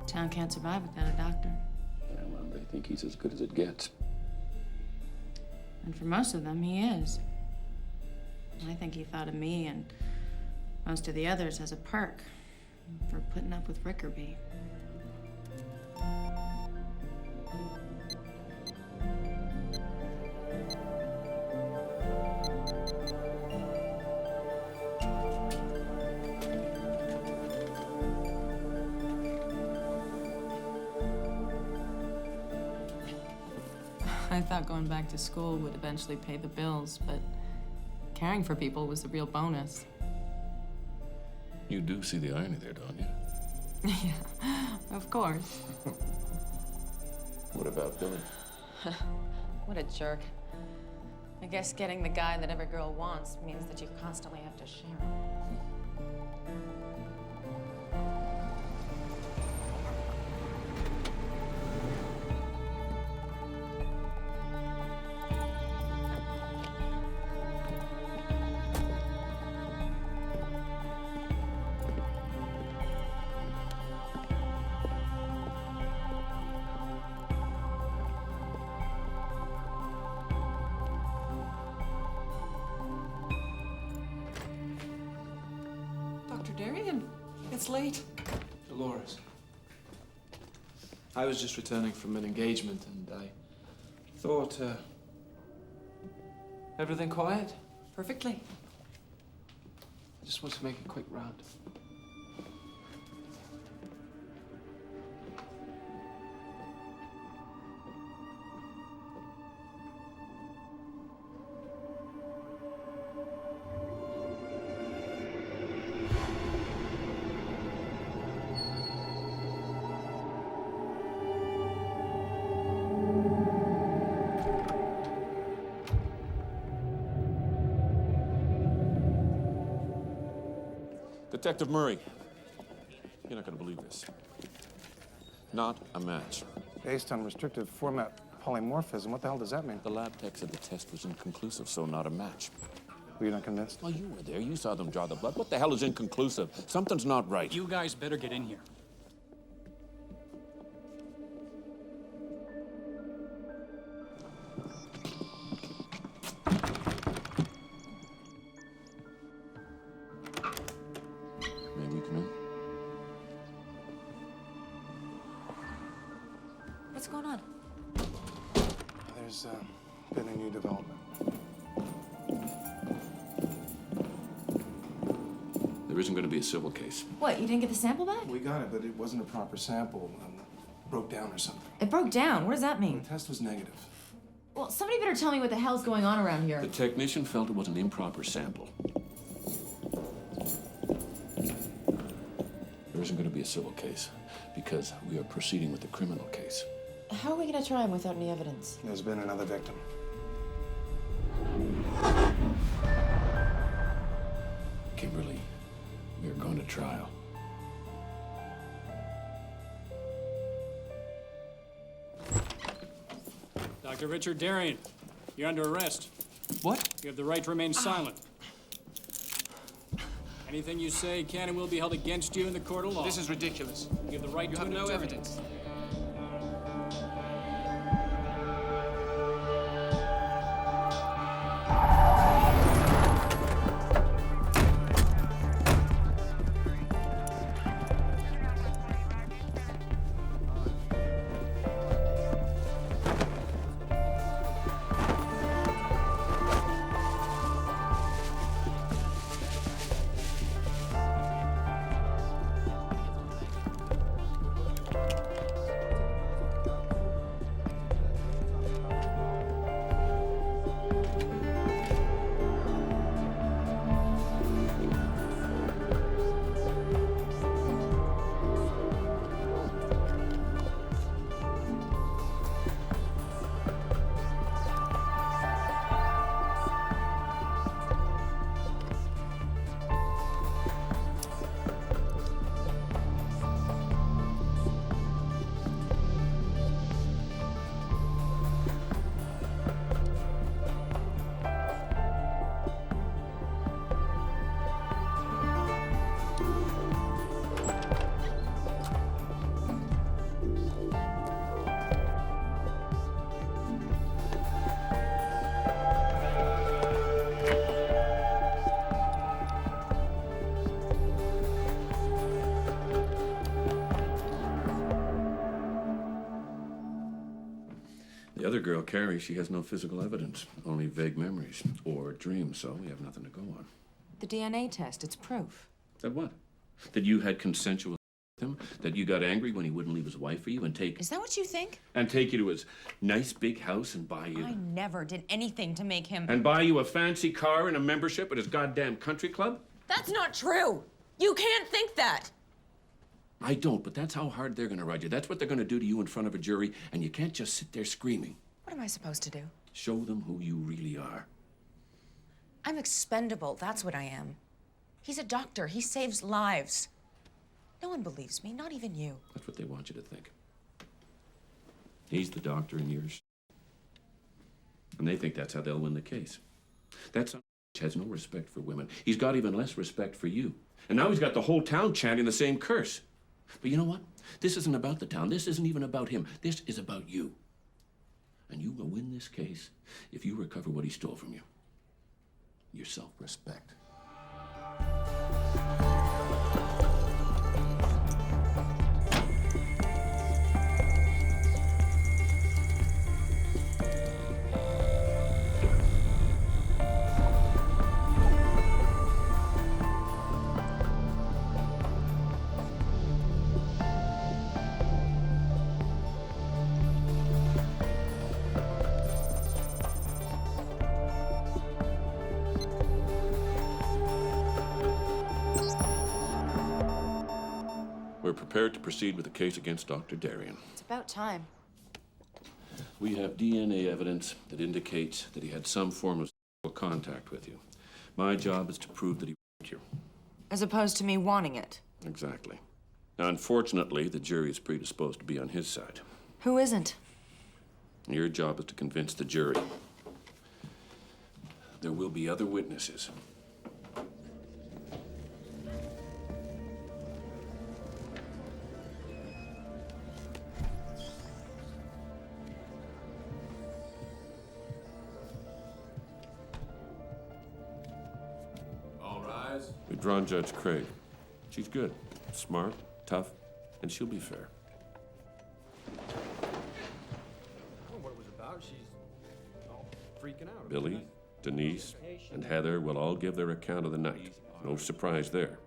S: Town can't survive without a doctor.
B: Yeah, well, they think he's as good as it gets.
S: And for most of them, he is. I think he thought of me and most of the others as a perk for putting up with Rickerby.
D: I thought going back to school would eventually pay the bills, but caring for people was the real bonus.
B: You do see the irony there, don't you?
S: Yeah, of course.
B: What about Billy?
D: What a jerk. I guess getting the guy that every girl wants means that you constantly have to share him.
A: Dr. Darien, it's late. Dolores. I was just returning from an engagement and I thought, everything quiet?
L: Perfectly.
A: I just want to make a quick round.
B: Detective Murray, you're not going to believe this. Not a match.
F: Based on restricted format polymorphism, what the hell does that mean?
B: The lab tech said the test was inconclusive, so not a match.
F: Were you not convinced?
B: Well, you were there. You saw them draw the blood. What the hell is inconclusive? Something's not right.
I: You guys better get in here.
B: May we come in?
D: What's going on?
F: There's been a new development.
B: There isn't going to be a civil case.
D: What, you didn't get the sample back?
F: We got it, but it wasn't a proper sample. Broke down or something.
D: It broke down. What does that mean?
F: The test was negative.
D: Well, somebody better tell me what the hell's going on around here.
B: The technician felt it was an improper sample. There isn't going to be a civil case because we are proceeding with the criminal case.
S: How are we gonna try him without any evidence?
F: There's been another victim.
B: Kimberly, we are going to trial.
I: Dr. Richard Darien, you're under arrest.
A: What?
I: You have the right to remain silent. Anything you say can and will be held against you in the court of law.
A: This is ridiculous.
I: You have the right
A: You
I: to
A: have
I: an
A: no
I: attorney.
A: evidence.
B: The other girl, Carrie, she has no physical evidence, only vague memories or dreams, so we have nothing to go on.
D: The DNA test, it's proof.
B: That what? That you had consensual with him? That you got angry when he wouldn't leave his wife for you and take
D: Is that what you think?
B: you to his nice big house and buy you
D: I never did anything to make him.
B: and buy you a fancy car and a membership at his goddamn country club?
D: That's not true. You can't think that.
B: I don't, but that's how hard they're gonna ride you. That's what they're gonna do to you in front of a jury, and you can't just sit there screaming.
S: What am I supposed to do?
B: Show them who you really are.
S: I'm expendable, that's what I am. He's a doctor, he saves lives. No one believes me, not even you.
B: That's what they want you to think. He's the doctor and yours. And they think that's how they'll win the case. That son of a bitch has no respect for women. He's got even less respect for you. And now he's got the whole town chanting the same curse. But you know what? This isn't about the town. This isn't even about him. This is about you. And you will win this case if you recover what he stole from you. Your self-respect. We're prepared to proceed with the case against Dr. Darien.
S: It's about time.
B: We have DNA evidence that indicates that he had some form of sexual contact with you. My job is to prove that he raped you.
S: As opposed to me wanting it.
B: Exactly. Now, unfortunately, the jury is predisposed to be on his side.
S: Who isn't?
B: Your job is to convince the jury. There will be other witnesses. We've drawn Judge Craig. She's good, smart, tough, and she'll be fair.
C: I don't know what it was about. She's all freaking out.
B: Billy, Denise, and Heather will all give their account of the night. No surprise there.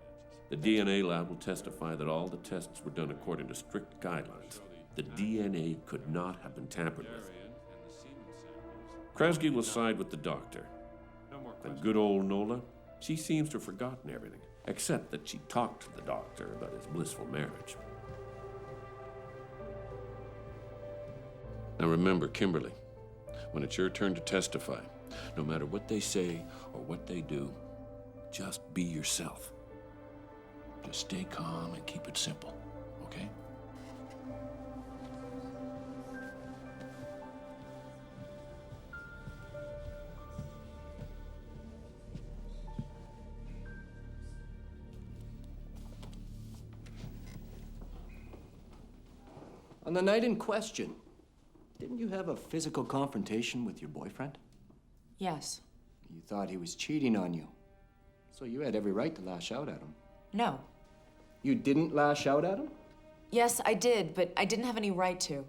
B: The DNA lab will testify that all the tests were done according to strict guidelines. The DNA could not have been tampered with. Kresge will side with the doctor. And good old Nola, she seems to have forgotten everything, except that she talked to the doctor about his blissful marriage. Now remember, Kimberly, when it's your turn to testify, no matter what they say or what they do, just be yourself. Just stay calm and keep it simple, okay?
E: On the night in question, didn't you have a physical confrontation with your boyfriend?
S: Yes.
E: You thought he was cheating on you, so you had every right to lash out at him.
S: No.
E: You didn't lash out at him?
S: Yes, I did, but I didn't have any right to.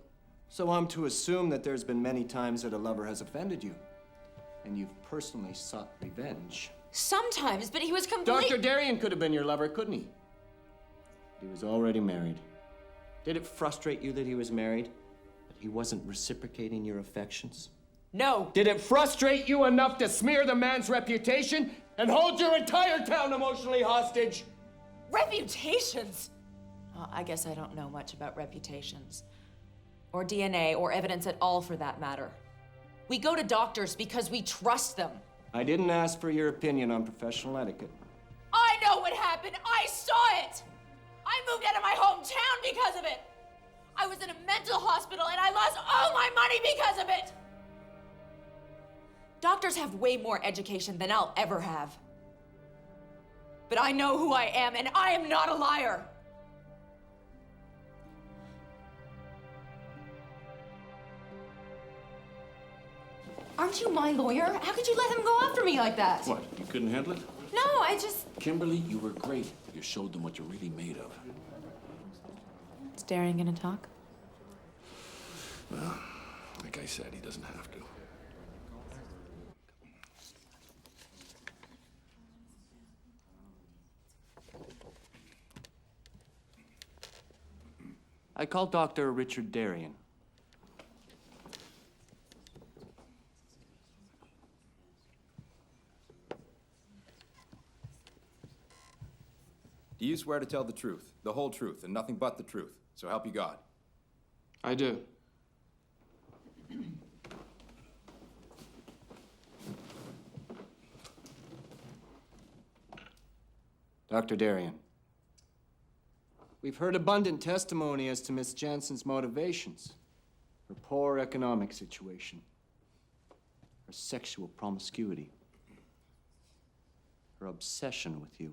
E: So I'm to assume that there's been many times that a lover has offended you, and you've personally sought revenge.
S: Sometimes, but he was complete.
E: Dr. Darien could have been your lover, couldn't he? He was already married. Did it frustrate you that he was married? That he wasn't reciprocating your affections?
S: No.
E: Did it frustrate you enough to smear the man's reputation and hold your entire town emotionally hostage?
S: Reputations? Oh, I guess I don't know much about reputations. Or DNA, or evidence at all for that matter. We go to doctors because we trust them.
E: I didn't ask for your opinion on professional etiquette.
P: I know what happened. I saw it. I moved out of my hometown because of it. I was in a mental hospital and I lost all my money because of it.
S: Doctors have way more education than I'll ever have. But I know who I am, and I am not a liar. Aren't you my lawyer? How could you let him go after me like that?
B: What, you couldn't handle it?
S: No, I just...
B: Kimberly, you were great. You showed them what you're really made of.
S: Is Darien gonna talk?
B: Well, like I said, he doesn't have to.
E: I called Dr. Richard Darien.
H: Do you swear to tell the truth, the whole truth, and nothing but the truth? So help you God.
A: I do.
E: Dr. Darien, we've heard abundant testimony as to Miss Jansen's motivations, her poor economic situation, her sexual promiscuity, her obsession with you.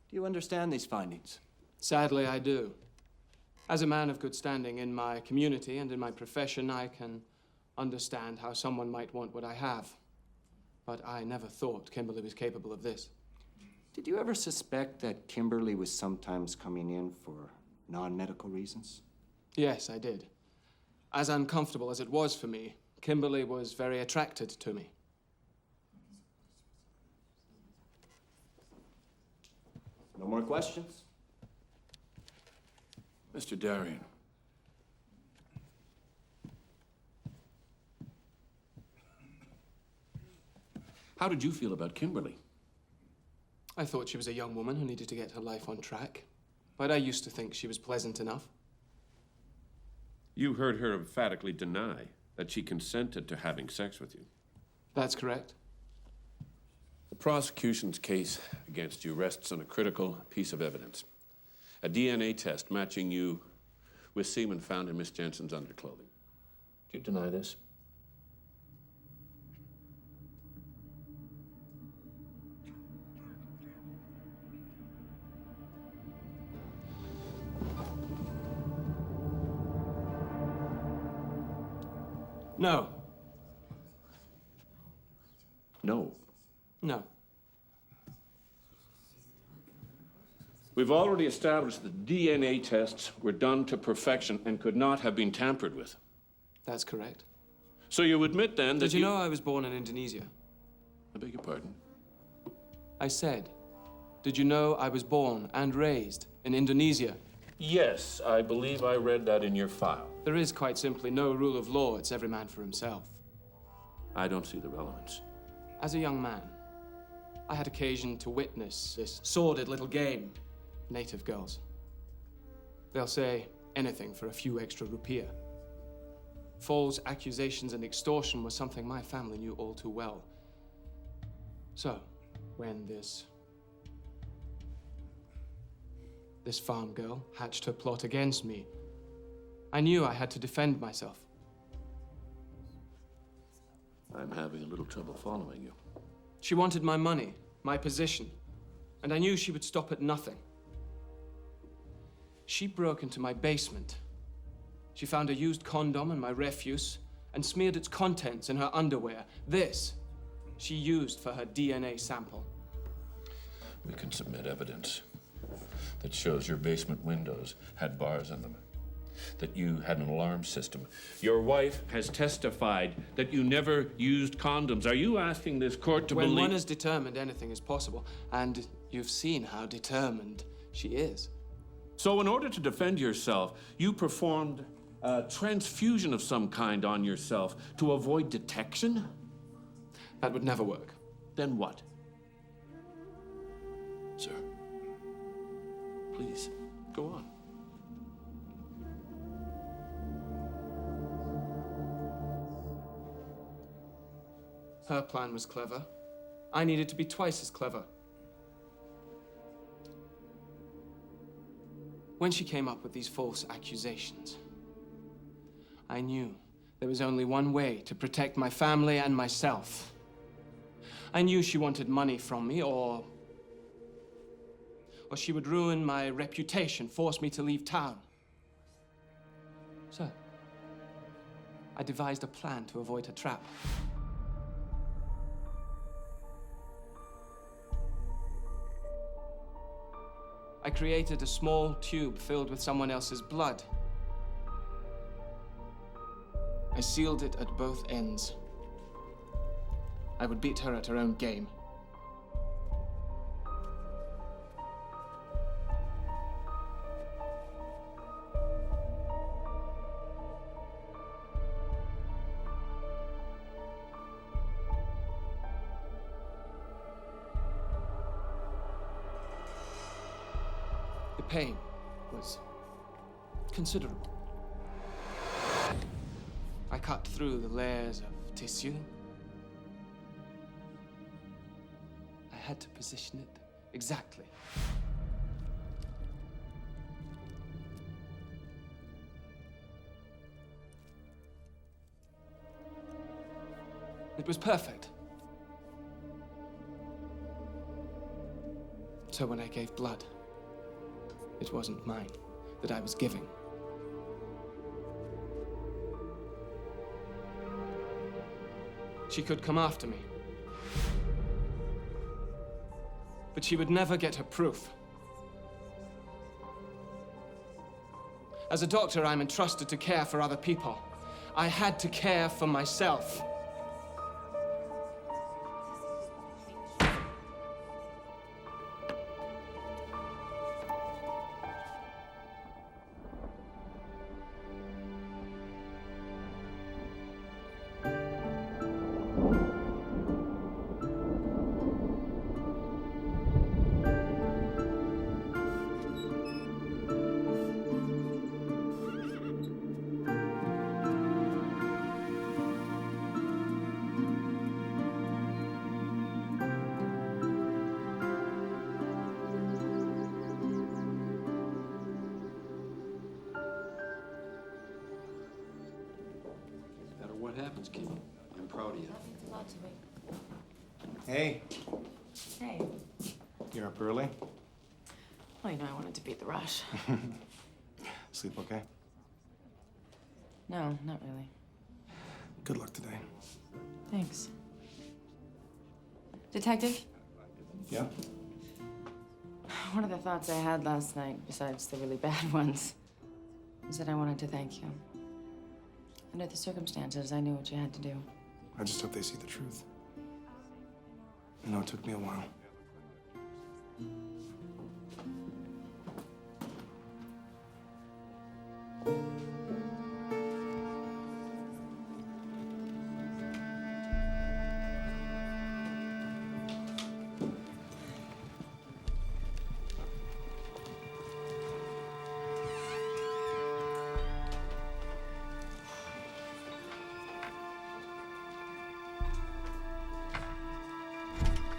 E: Do you understand these findings?
A: Sadly, I do. As a man of good standing in my community and in my profession, I can understand how someone might want what I have. But I never thought Kimberly was capable of this.
E: Did you ever suspect that Kimberly was sometimes coming in for non-medical reasons?
A: Yes, I did. As uncomfortable as it was for me, Kimberly was very attracted to me.
E: No more questions?
B: Mr. Darien. How did you feel about Kimberly?
A: I thought she was a young woman who needed to get her life on track. But I used to think she was pleasant enough.
B: You heard her emphatically deny that she consented to having sex with you.
A: That's correct.
B: The prosecution's case against you rests on a critical piece of evidence. A DNA test matching you with semen found in Miss Jansen's underclothing. Do you deny this?
A: No.
B: No.
A: No.
B: We've already established that DNA tests were done to perfection and could not have been tampered with.
A: That's correct.
B: So you admit then that
A: Did you know I was born in Indonesia?
B: I beg your pardon?
A: I said, did you know I was born and raised in Indonesia?
B: Yes, I believe I read that in your file.
A: There is quite simply no rule of law. It's every man for himself.
B: I don't see the relevance.
A: As a young man, I had occasion to witness this sordid little game. Native girls. They'll say anything for a few extra rupiah. False accusations and extortion was something my family knew all too well. So, when this farm girl hatched her plot against me, I knew I had to defend myself.
B: I'm having a little trouble following you.
A: She wanted my money, my position, and I knew she would stop at nothing. She broke into my basement. She found a used condom in my refuse and smeared its contents in her underwear. This she used for her DNA sample.
B: We can submit evidence that shows your basement windows had bars in them, that you had an alarm system. Your wife has testified that you never used condoms. Are you asking this court to believe?
A: When one is determined, anything is possible. And you've seen how determined she is.
B: So in order to defend yourself, you performed a transfusion of some kind on yourself to avoid detection?
A: That would never work.
B: Then what? Sir, please, go on.
A: Her plan was clever. I needed to be twice as clever. When she came up with these false accusations, I knew there was only one way to protect my family and myself. I knew she wanted money from me, or she would ruin my reputation, force me to leave town. So, I devised a plan to avoid her trap. I created a small tube filled with someone else's blood. I sealed it at both ends. I would beat her at her own game. pain was considerable. I cut through the layers of tissue. I had to position it exactly. It was perfect. So when I gave blood, it wasn't mine that I was giving. She could come after me. But she would never get her proof. As a doctor, I'm entrusted to care for other people. I had to care for myself.
C: No matter what happens, Kimmy, I'm proud of you.
S: It's a lot to me.
R: Hey,
S: Hey.
R: you're up early?
S: Well, you know I wanted to beat the rush.
R: Sleep okay?
S: No, not really.
R: Good luck today.
S: Thanks. Detective,
R: Yeah?
S: one of the thoughts I had last night, besides the really bad ones, was that I wanted to thank you. Under the circumstances, I knew what you had to do.
R: I just hope they see the truth. I know it took me a while.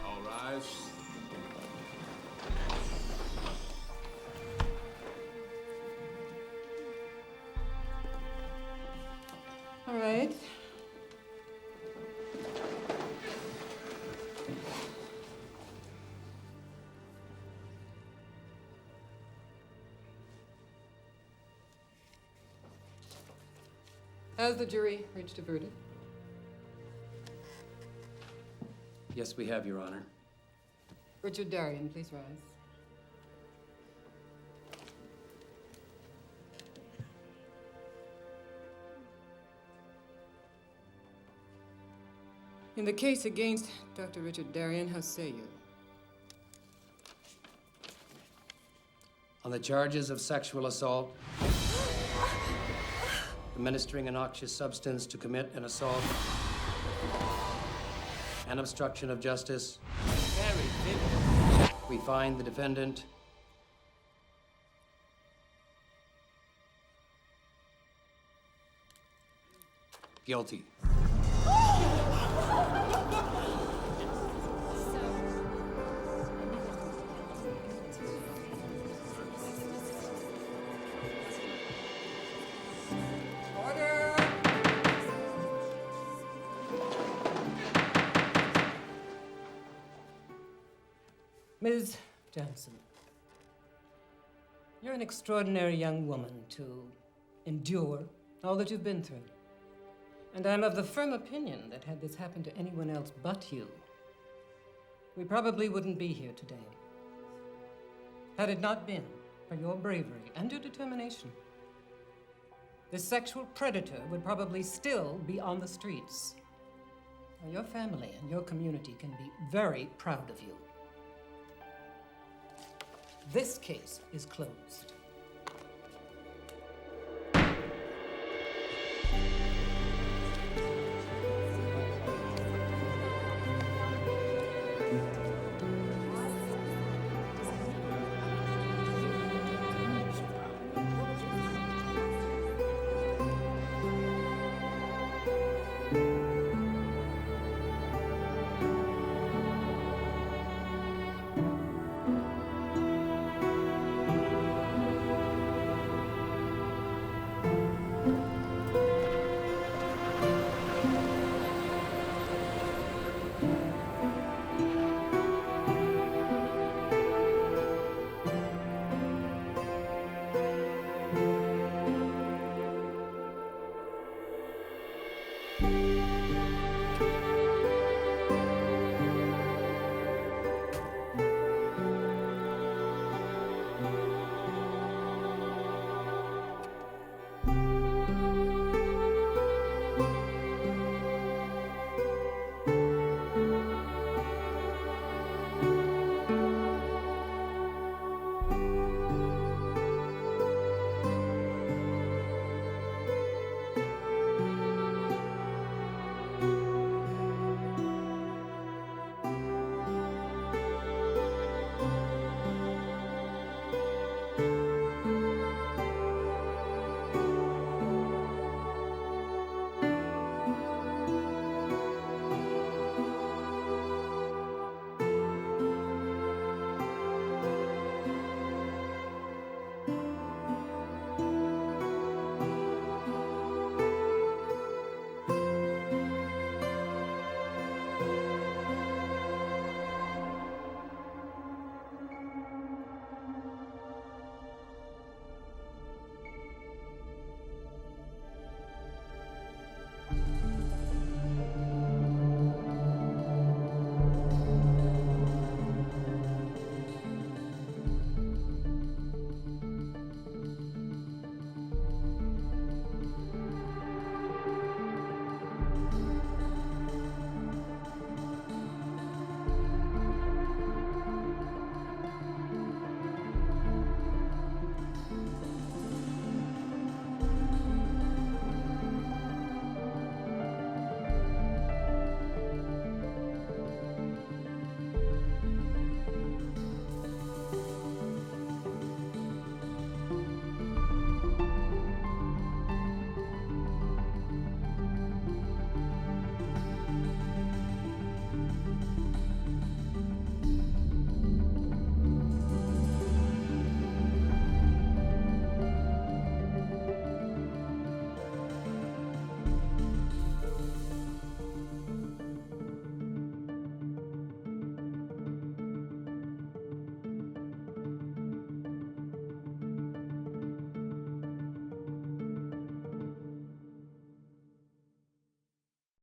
H: All rise.
U: All right. Has the jury reached a verdict?
E: Yes, we have, Your Honor.
U: Richard Darien, please rise. In the case against Dr. Richard Darien, how say you?
E: On the charges of sexual assault, administering a noxious substance to commit an assault, and obstruction of justice, we find the defendant guilty.
J: Ms. Johnson, you're an extraordinary young woman to endure all that you've been through. And I'm of the firm opinion that had this happened to anyone else but you, we probably wouldn't be here today. Had it not been for your bravery and your determination, this sexual predator would probably still be on the streets. Now, your family and your community can be very proud of you. This case is closed.